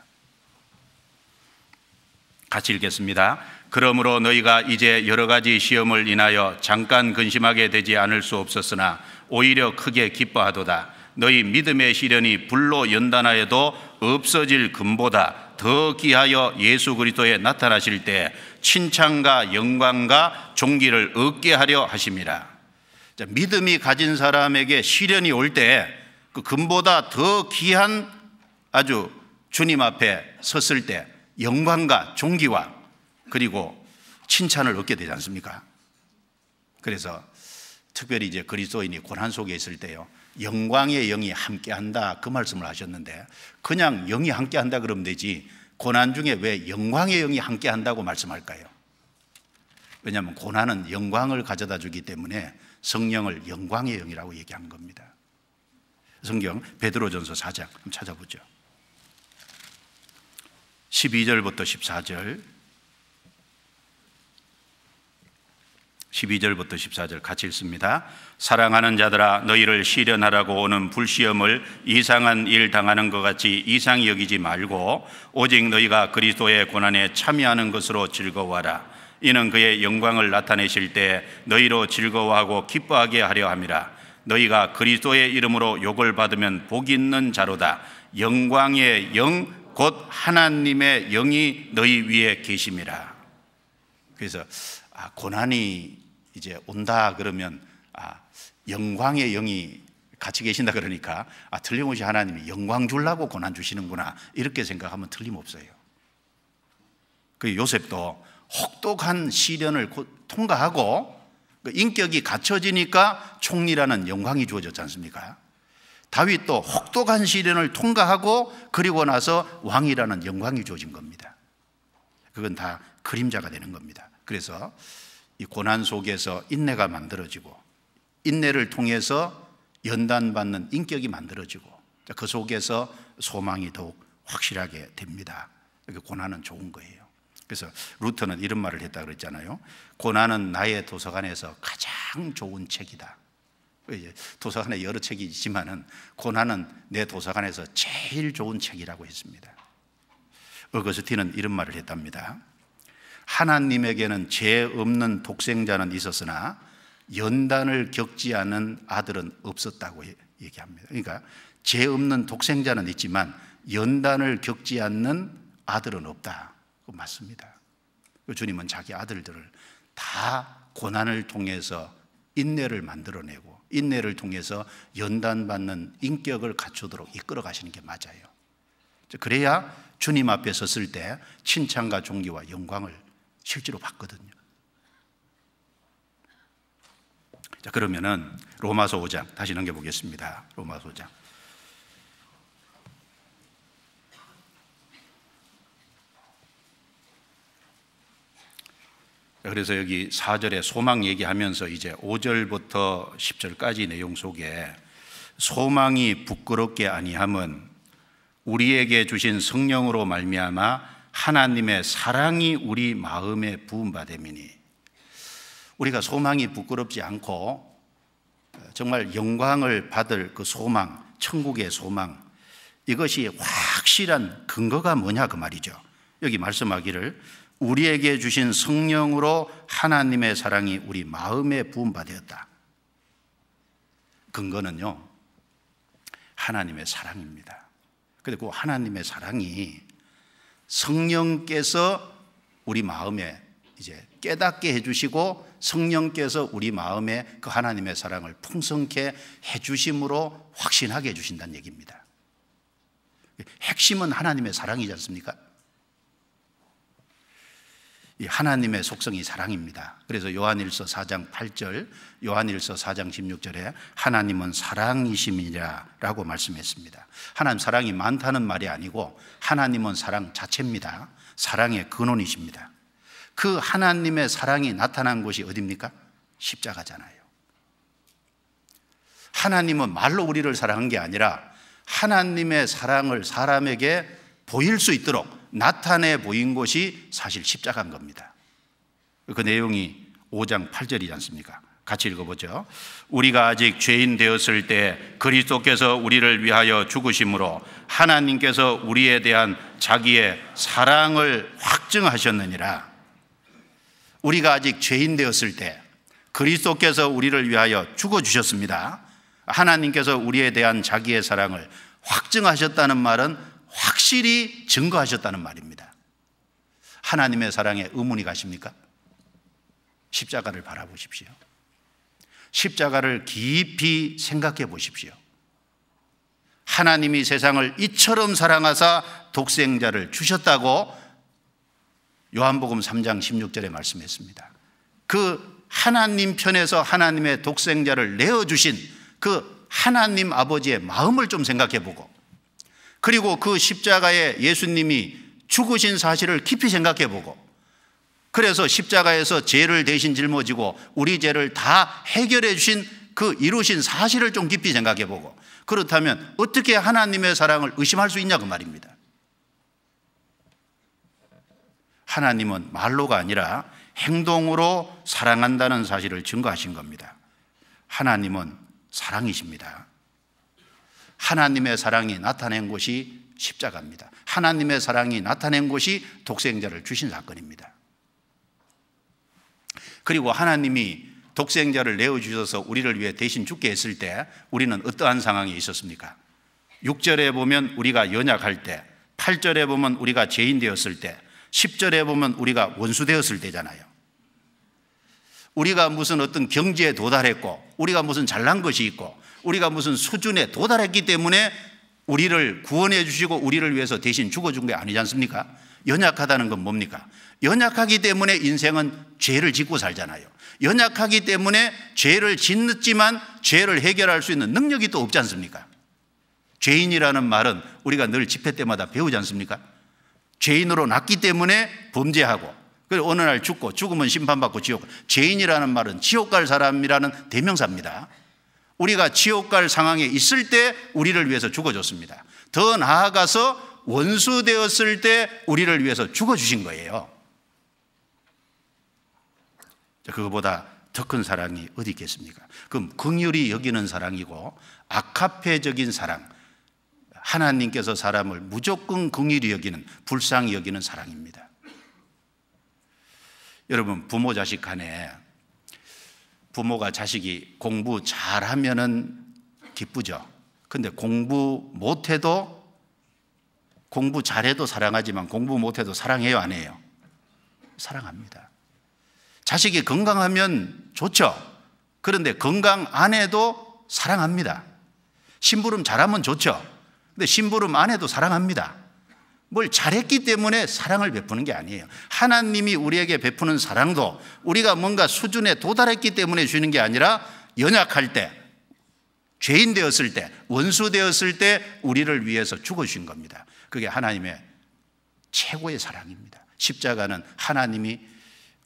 같이 읽겠습니다. 그러므로 너희가 이제 여러 가지 시험을 인하여 잠깐 근심하게 되지 않을 수 없었으나 오히려 크게 기뻐하도다. 너희 믿음의 시련이 불로 연단하여도 없어질 금보다 더 귀하여 예수 그리스도에 나타나실 때 칭찬과 영광과 존귀를 얻게 하려 하심이라. 자, 믿음이 가진 사람에게 시련이 올 때 그 금보다 더 귀한 아주 주님 앞에 섰을 때 영광과 존귀와 그리고 칭찬을 얻게 되지 않습니까? 그래서 특별히 이제 그리스도인이 고난 속에 있을 때요, 영광의 영이 함께한다 그 말씀을 하셨는데, 그냥 영이 함께한다 그러면 되지 고난 중에 왜 영광의 영이 함께한다고 말씀할까요? 왜냐하면 고난은 영광을 가져다 주기 때문에 성령을 영광의 영이라고 얘기한 겁니다. 성경 베드로전서 4장 한번 찾아보죠. 12절부터 14절 12절부터 14절 같이 읽습니다. 사랑하는 자들아, 너희를 시련하라고 오는 불시험을 이상한 일 당하는 것 같이 이상히 여기지 말고 오직 너희가 그리스도의 고난에 참여하는 것으로 즐거워하라. 이는 그의 영광을 나타내실 때 너희로 즐거워하고 기뻐하게 하려 함이라. 너희가 그리스도의 이름으로 욕을 받으면 복이 있는 자로다. 영광의 영 곧 하나님의 영이 너희 위에 계심이라. 그래서 고난이 이제 온다 그러면 영광의 영이 같이 계신다 그러니까 틀림없이 하나님이 영광 주려고 고난 주시는구나 이렇게 생각하면 틀림없어요. 그 요셉도 혹독한 시련을 통과하고 인격이 갖춰지니까 총리라는 영광이 주어졌지 않습니까? 다윗도 혹독한 시련을 통과하고 그리고 나서 왕이라는 영광이 주어진 겁니다. 그건 다 그림자가 되는 겁니다. 그래서 이 고난 속에서 인내가 만들어지고 인내를 통해서 연단받는 인격이 만들어지고 그 속에서 소망이 더욱 확실하게 됩니다. 고난은 좋은 거예요. 그래서 루터는 이런 말을 했다 그랬잖아요. 고난은 나의 도서관에서 가장 좋은 책이다. 도서관에 여러 책이 있지만은 고난은 내 도서관에서 제일 좋은 책이라고 했습니다. 어거스틴은 이런 말을 했답니다. 하나님에게는 죄 없는 독생자는 있었으나 연단을 겪지 않은 아들은 없었다고 얘기합니다. 그러니까 죄 없는 독생자는 있지만 연단을 겪지 않는 아들은 없다. 맞습니다. 주님은 자기 아들들을 다 고난을 통해서 인내를 만들어내고 인내를 통해서 연단받는 인격을 갖추도록 이끌어 가시는 게 맞아요. 그래야 주님 앞에 섰을 때 칭찬과 존귀와 영광을 실제로 받거든요. 자, 그러면은 로마서 5장 다시 넘겨보겠습니다. 로마서 5장. 그래서 여기 4절에 소망 얘기하면서 이제 5절부터 10절까지 내용 속에 소망이 부끄럽게 아니함은 우리에게 주신 성령으로 말미암아 하나님의 사랑이 우리 마음에 부은 바 됨이니. 우리가 소망이 부끄럽지 않고 정말 영광을 받을 그 소망, 천국의 소망, 이것이 확실한 근거가 뭐냐 그 말이죠. 여기 말씀하기를 우리에게 주신 성령으로 하나님의 사랑이 우리 마음에 부은 바 되었다. 근거는요, 하나님의 사랑입니다. 그리고 하나님의 사랑이 성령께서 우리 마음에 이제 깨닫게 해주시고 성령께서 우리 마음에 그 하나님의 사랑을 풍성케 해주심으로 확신하게 해주신다는 얘기입니다. 핵심은 하나님의 사랑이지 않습니까? 이 하나님의 속성이 사랑입니다. 그래서 요한일서 4장 8절, 요한일서 4장 16절에 하나님은 사랑이심이라 라고 말씀했습니다. 하나님 사랑이 많다는 말이 아니고 하나님은 사랑 자체입니다. 사랑의 근원이십니다. 그 하나님의 사랑이 나타난 곳이 어디입니까? 십자가잖아요. 하나님은 말로 우리를 사랑한 게 아니라 하나님의 사랑을 사람에게 보일 수 있도록 나타내 보인 곳이 사실 십자가인 겁니다. 그 내용이 5장 8절이지 않습니까? 같이 읽어보죠. 우리가 아직 죄인 되었을 때 그리스도께서 우리를 위하여 죽으심으로 하나님께서 우리에 대한 자기의 사랑을 확증하셨느니라. 우리가 아직 죄인 되었을 때 그리스도께서 우리를 위하여 죽어주셨습니다. 하나님께서 우리에 대한 자기의 사랑을 확증하셨다는 말은 확실히 증거하셨다는 말입니다. 하나님의 사랑에 의문이 가십니까? 십자가를 바라보십시오. 십자가를 깊이 생각해 보십시오. 하나님이 세상을 이처럼 사랑하사 독생자를 주셨다고 요한복음 3장 16절에 말씀했습니다. 그 하나님 편에서 하나님의 독생자를 내어주신 그 하나님 아버지의 마음을 좀 생각해 보고, 그리고 그 십자가에 예수님이 죽으신 사실을 깊이 생각해 보고, 그래서 십자가에서 죄를 대신 짊어지고 우리 죄를 다 해결해 주신 그 이루신 사실을 좀 깊이 생각해 보고, 그렇다면 어떻게 하나님의 사랑을 의심할 수 있냐 그 말입니다. 하나님은 말로가 아니라 행동으로 사랑한다는 사실을 증거하신 겁니다. 하나님은 사랑이십니다. 하나님의 사랑이 나타낸 곳이 십자가입니다. 하나님의 사랑이 나타낸 곳이 독생자를 주신 사건입니다. 그리고 하나님이 독생자를 내어주셔서 우리를 위해 대신 죽게 했을 때 우리는 어떠한 상황에 있었습니까? 6절에 보면 우리가 연약할 때, 8절에 보면 우리가 죄인 되었을 때, 10절에 보면 우리가 원수 되었을 때잖아요. 우리가 무슨 어떤 경지에 도달했고, 우리가 무슨 잘난 것이 있고, 우리가 무슨 수준에 도달했기 때문에 우리를 구원해 주시고 우리를 위해서 대신 죽어준 게 아니지 않습니까? 연약하다는 건 뭡니까? 연약하기 때문에 인생은 죄를 짓고 살잖아요. 연약하기 때문에 죄를 짓지만 죄를 해결할 수 있는 능력이 또 없지 않습니까? 죄인이라는 말은 우리가 늘 집회 때마다 배우지 않습니까? 죄인으로 났기 때문에 범죄하고, 그리고 어느 날 죽고, 죽으면 심판받고 지옥. 죄인이라는 말은 지옥 갈 사람이라는 대명사입니다. 우리가 지옥 갈 상황에 있을 때 우리를 위해서 죽어줬습니다. 더 나아가서 원수 되었을 때 우리를 위해서 죽어주신 거예요. 그거보다 더 큰 사랑이 어디 있겠습니까? 그럼 긍휼히 여기는 사랑이고 아카페적인 사랑, 하나님께서 사람을 무조건 긍휼히 여기는, 불쌍히 여기는 사랑입니다. 여러분, 부모 자식 간에 부모가 자식이 공부 잘하면은 기쁘죠. 근데 공부 못해도, 공부 잘해도 사랑하지만 공부 못해도 사랑해요, 안 해요? 사랑합니다. 자식이 건강하면 좋죠. 그런데 건강 안 해도 사랑합니다. 심부름 잘하면 좋죠. 근데 심부름 안 해도 사랑합니다. 뭘 잘했기 때문에 사랑을 베푸는 게 아니에요. 하나님이 우리에게 베푸는 사랑도 우리가 뭔가 수준에 도달했기 때문에 주는 게 아니라 연약할 때, 죄인 되었을 때, 원수 되었을 때 우리를 위해서 죽어주신 겁니다. 그게 하나님의 최고의 사랑입니다. 십자가는 하나님이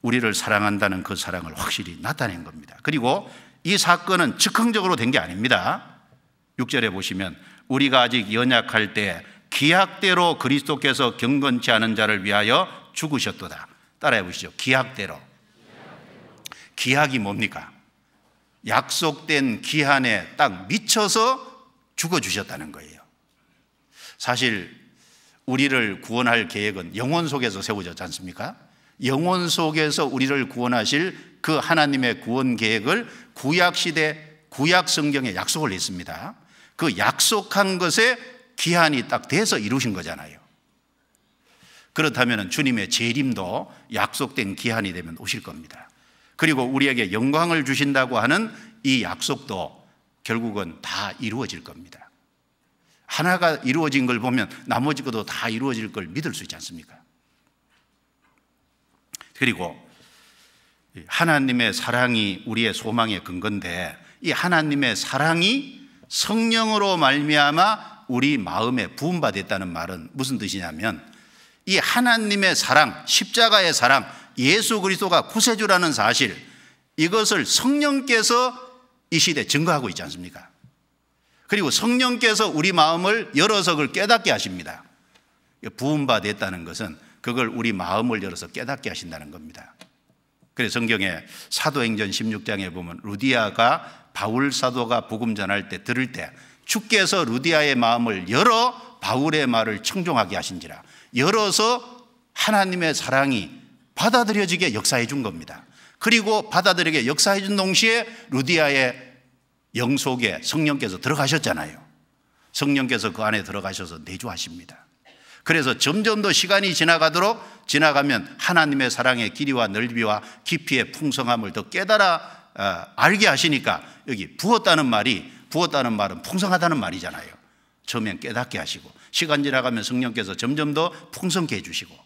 우리를 사랑한다는 그 사랑을 확실히 나타낸 겁니다. 그리고 이 사건은 즉흥적으로 된 게 아닙니다. 6절에 보시면 우리가 아직 연약할 때 기약대로 그리스도께서 경건치 않은 자를 위하여 죽으셨도다. 따라해 보시죠. 기약대로. 기약이 뭡니까? 약속된 기한에 딱 미쳐서 죽어주셨다는 거예요. 사실 우리를 구원할 계획은 영혼 속에서 세워졌지 않습니까? 영혼 속에서 우리를 구원하실 그 하나님의 구원 계획을 구약시대 구약 성경에 약속을 했습니다. 그 약속한 것에 기한이 딱 돼서 이루신 거잖아요. 그렇다면 주님의 재림도 약속된 기한이 되면 오실 겁니다. 그리고 우리에게 영광을 주신다고 하는 이 약속도 결국은 다 이루어질 겁니다. 하나가 이루어진 걸 보면 나머지 것도 다 이루어질 걸 믿을 수 있지 않습니까? 그리고 하나님의 사랑이 우리의 소망의 근거인데, 이 하나님의 사랑이 성령으로 말미암아 우리 마음에 부음받았다는 말은 무슨 뜻이냐면, 이 하나님의 사랑, 십자가의 사랑, 예수 그리스도가 구세주라는 사실, 이것을 성령께서 이 시대에 증거하고 있지 않습니까? 그리고 성령께서 우리 마음을 열어서 그걸 깨닫게 하십니다. 부음받았다는 것은 그걸 우리 마음을 열어서 깨닫게 하신다는 겁니다. 그래서 성경에 사도행전 16장에 보면 루디아가 바울 사도가 복음 전할 때 들을 때 주께서 루디아의 마음을 열어 바울의 말을 청종하게 하신지라, 열어서 하나님의 사랑이 받아들여지게 역사해 준 겁니다. 그리고 받아들이게 역사해 준 동시에 루디아의 영 속에 성령께서 들어가셨잖아요. 성령께서 그 안에 들어가셔서 내주하십니다. 그래서 점점 더 시간이 지나가면 하나님의 사랑의 길이와 넓이와 깊이의 풍성함을 더 깨달아 알게 하시니까, 여기 부었다는 말은 풍성하다는 말이잖아요. 처음엔 깨닫게 하시고 시간 지나가면 성령께서 점점 더 풍성케 해주시고,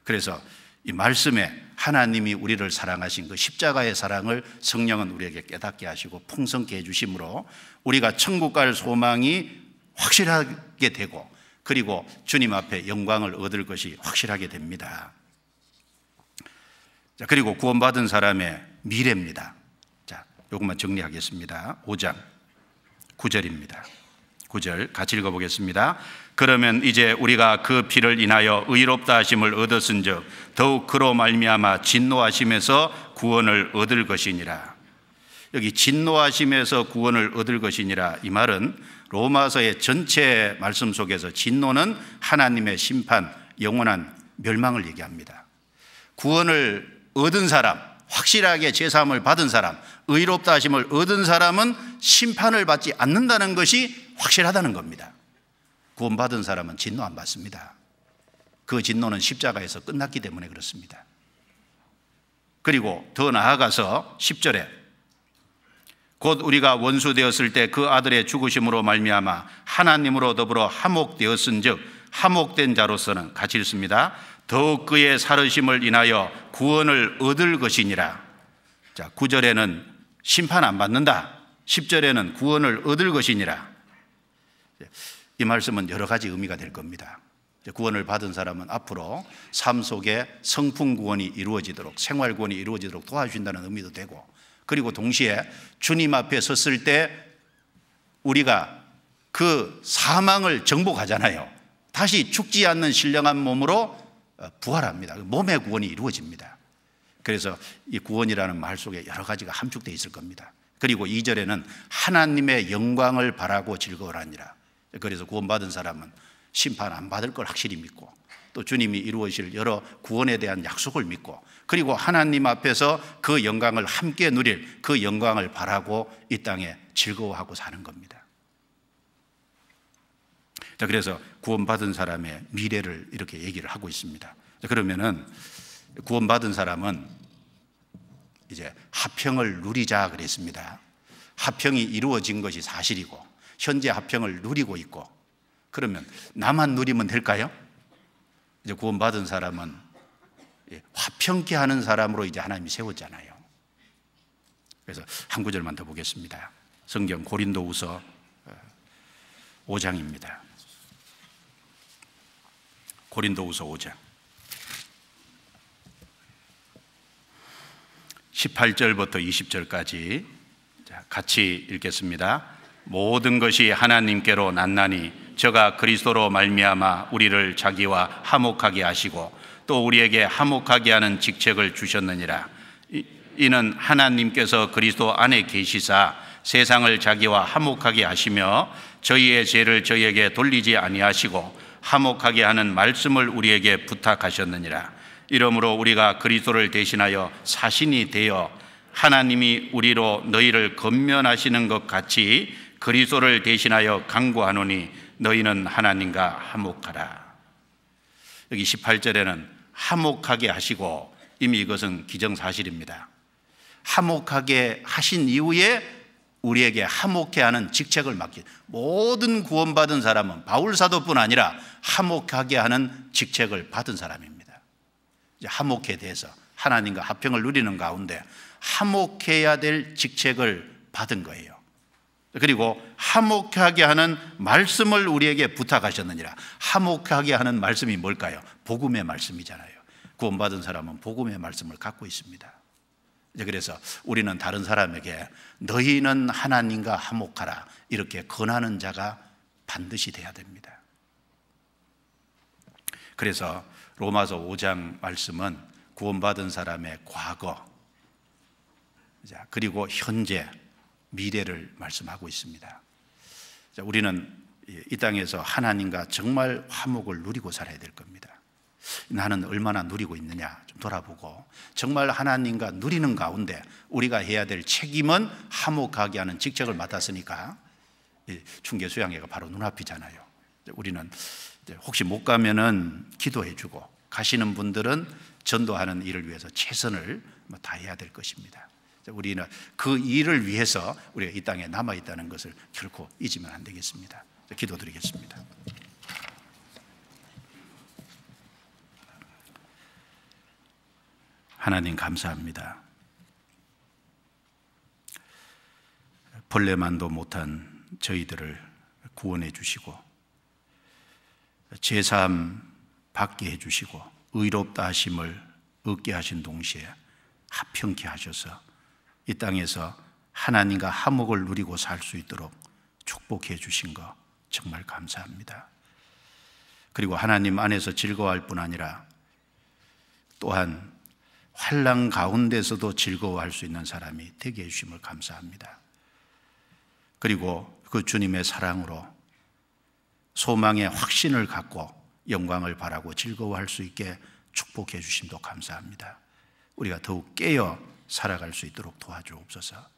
그래서 이 말씀에 하나님이 우리를 사랑하신 그 십자가의 사랑을 성령은 우리에게 깨닫게 하시고 풍성케 해주심으로 우리가 천국 갈 소망이 확실하게 되고, 그리고 주님 앞에 영광을 얻을 것이 확실하게 됩니다. 자, 그리고 구원받은 사람의 미래입니다. 자, 요것만 정리하겠습니다. 5장 9절입니다. 9절 같이 읽어보겠습니다. 그러면 이제 우리가 그 피를 인하여 의롭다 하심을 얻었은즉 더욱 그로 말미암아 진노하심에서 구원을 얻을 것이니라. 여기 진노하심에서 구원을 얻을 것이니라, 이 말은 로마서의 전체 말씀 속에서 진노는 하나님의 심판, 영원한 멸망을 얘기합니다. 구원을 얻은 사람, 확실하게 제사함을 받은 사람, 의롭다 하심을 얻은 사람은 심판을 받지 않는다는 것이 확실하다는 겁니다. 구원받은 사람은 진노 안 받습니다. 그 진노는 십자가에서 끝났기 때문에 그렇습니다. 그리고 더 나아가서 10절에 곧 우리가 원수 되었을 때 그 아들의 죽으심으로 말미암아 하나님으로 더불어 화목되었은즉 화목된 자로서는 같이 읽습니다. 더욱 그의 살으심을 인하여 구원을 얻을 것이니라. 자, 9절에는 심판 안 받는다, 10절에는 구원을 얻을 것이니라. 이 말씀은 여러 가지 의미가 될 겁니다. 구원을 받은 사람은 앞으로 삶 속에 성품 구원이 이루어지도록, 생활 구원이 이루어지도록 도와주신다는 의미도 되고, 그리고 동시에 주님 앞에 섰을 때 우리가 그 사망을 정복하잖아요. 다시 죽지 않는 신령한 몸으로 부활합니다. 몸의 구원이 이루어집니다. 그래서 이 구원이라는 말 속에 여러 가지가 함축되어 있을 겁니다. 그리고 2절에는 하나님의 영광을 바라고 즐거워하니라. 그래서 구원받은 사람은 심판 안 받을 걸 확실히 믿고, 또 주님이 이루어질 여러 구원에 대한 약속을 믿고, 그리고 하나님 앞에서 그 영광을 함께 누릴 그 영광을 바라고 이 땅에 즐거워하고 사는 겁니다. 자, 그래서 구원받은 사람의 미래를 이렇게 얘기를 하고 있습니다. 그러면은 구원받은 사람은 이제 화평을 누리자 그랬습니다. 화평이 이루어진 것이 사실이고 현재 화평을 누리고 있고, 그러면 나만 누리면 될까요? 이제 구원받은 사람은 화평케 하는 사람으로 이제 하나님이 세웠잖아요. 그래서 한 구절만 더 보겠습니다. 성경 고린도후서 5장입니다. 고린도후서 5장 18절부터 20절까지 같이 읽겠습니다. 모든 것이 하나님께로 났나니 저가 그리스도로 말미암아 우리를 자기와 화목하게 하시고 또 우리에게 화목하게 하는 직책을 주셨느니라. 이는 하나님께서 그리스도 안에 계시사 세상을 자기와 화목하게 하시며 저희의 죄를 저희에게 돌리지 아니하시고 화목하게 하는 말씀을 우리에게 부탁하셨느니라. 이러므로 우리가 그리스도를 대신하여 사신이 되어 하나님이 우리로 너희를 건면하시는 것 같이 그리스도를 대신하여 간구하노니 너희는 하나님과 화목하라. 여기 18절에는 화목하게 하시고, 이미 이것은 기정사실입니다. 화목하게 하신 이후에 우리에게 화목해 하는 직책을 맡긴, 모든 구원받은 사람은 바울 사도뿐 아니라 화목하게 하는 직책을 받은 사람입니다. 이제 화목에 대해서 하나님과 화평을 누리는 가운데 화목해야 될 직책을 받은 거예요. 그리고 화목하게 하는 말씀을 우리에게 부탁하셨느니라. 화목하게 하는 말씀이 뭘까요? 복음의 말씀이잖아요. 구원받은 사람은 복음의 말씀을 갖고 있습니다. 그래서 우리는 다른 사람에게 너희는 하나님과 화목하라 이렇게 권하는 자가 반드시 돼야 됩니다. 그래서 로마서 5장 말씀은 구원받은 사람의 과거, 그리고 현재, 미래를 말씀하고 있습니다. 우리는 이 땅에서 하나님과 정말 화목을 누리고 살아야 될 겁니다. 나는 얼마나 누리고 있느냐 좀 돌아보고, 정말 하나님과 누리는 가운데 우리가 해야 될 책임은 화목하게 하는 직책을 맡았으니까 중계 수양회가 바로 눈앞이잖아요. 우리는 혹시 못 가면은 기도해 주고, 가시는 분들은 전도하는 일을 위해서 최선을 다해야 될 것입니다. 우리는 그 일을 위해서 우리가 이 땅에 남아있다는 것을 결코 잊으면 안 되겠습니다. 기도드리겠습니다. 하나님 감사합니다. 벌레만도 못한 저희들을 구원해 주시고 제사함 받게 해 주시고 의롭다 하심을 얻게 하신 동시에 화평케 하셔서 이 땅에서 하나님과 화목을 누리고 살 수 있도록 축복해 주신 것 정말 감사합니다. 그리고 하나님 안에서 즐거워할 뿐 아니라 또한 환난 가운데서도 즐거워할 수 있는 사람이 되게 해주심을 감사합니다. 그리고 그 주님의 사랑으로 소망의 확신을 갖고 영광을 바라고 즐거워할 수 있게 축복해 주심도 감사합니다. 우리가 더욱 깨어 살아갈 수 있도록 도와주옵소서.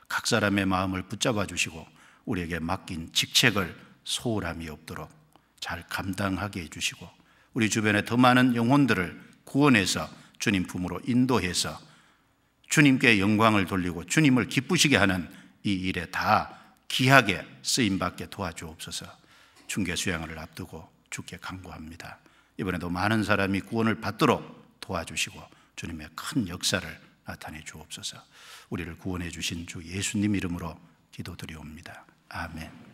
각 사람의 마음을 붙잡아 주시고 우리에게 맡긴 직책을 소홀함이 없도록 잘 감당하게 해주시고 우리 주변에 더 많은 영혼들을 구원해서 주님 품으로 인도해서 주님께 영광을 돌리고 주님을 기쁘시게 하는 이 일에 다 귀하게 쓰임받게 도와주옵소서. 중계 수양을 앞두고 주께 간구합니다. 이번에도 많은 사람이 구원을 받도록 도와주시고 주님의 큰 역사를 나타내 주옵소서. 우리를 구원해 주신 주 예수님 이름으로 기도드리옵니다. 아멘.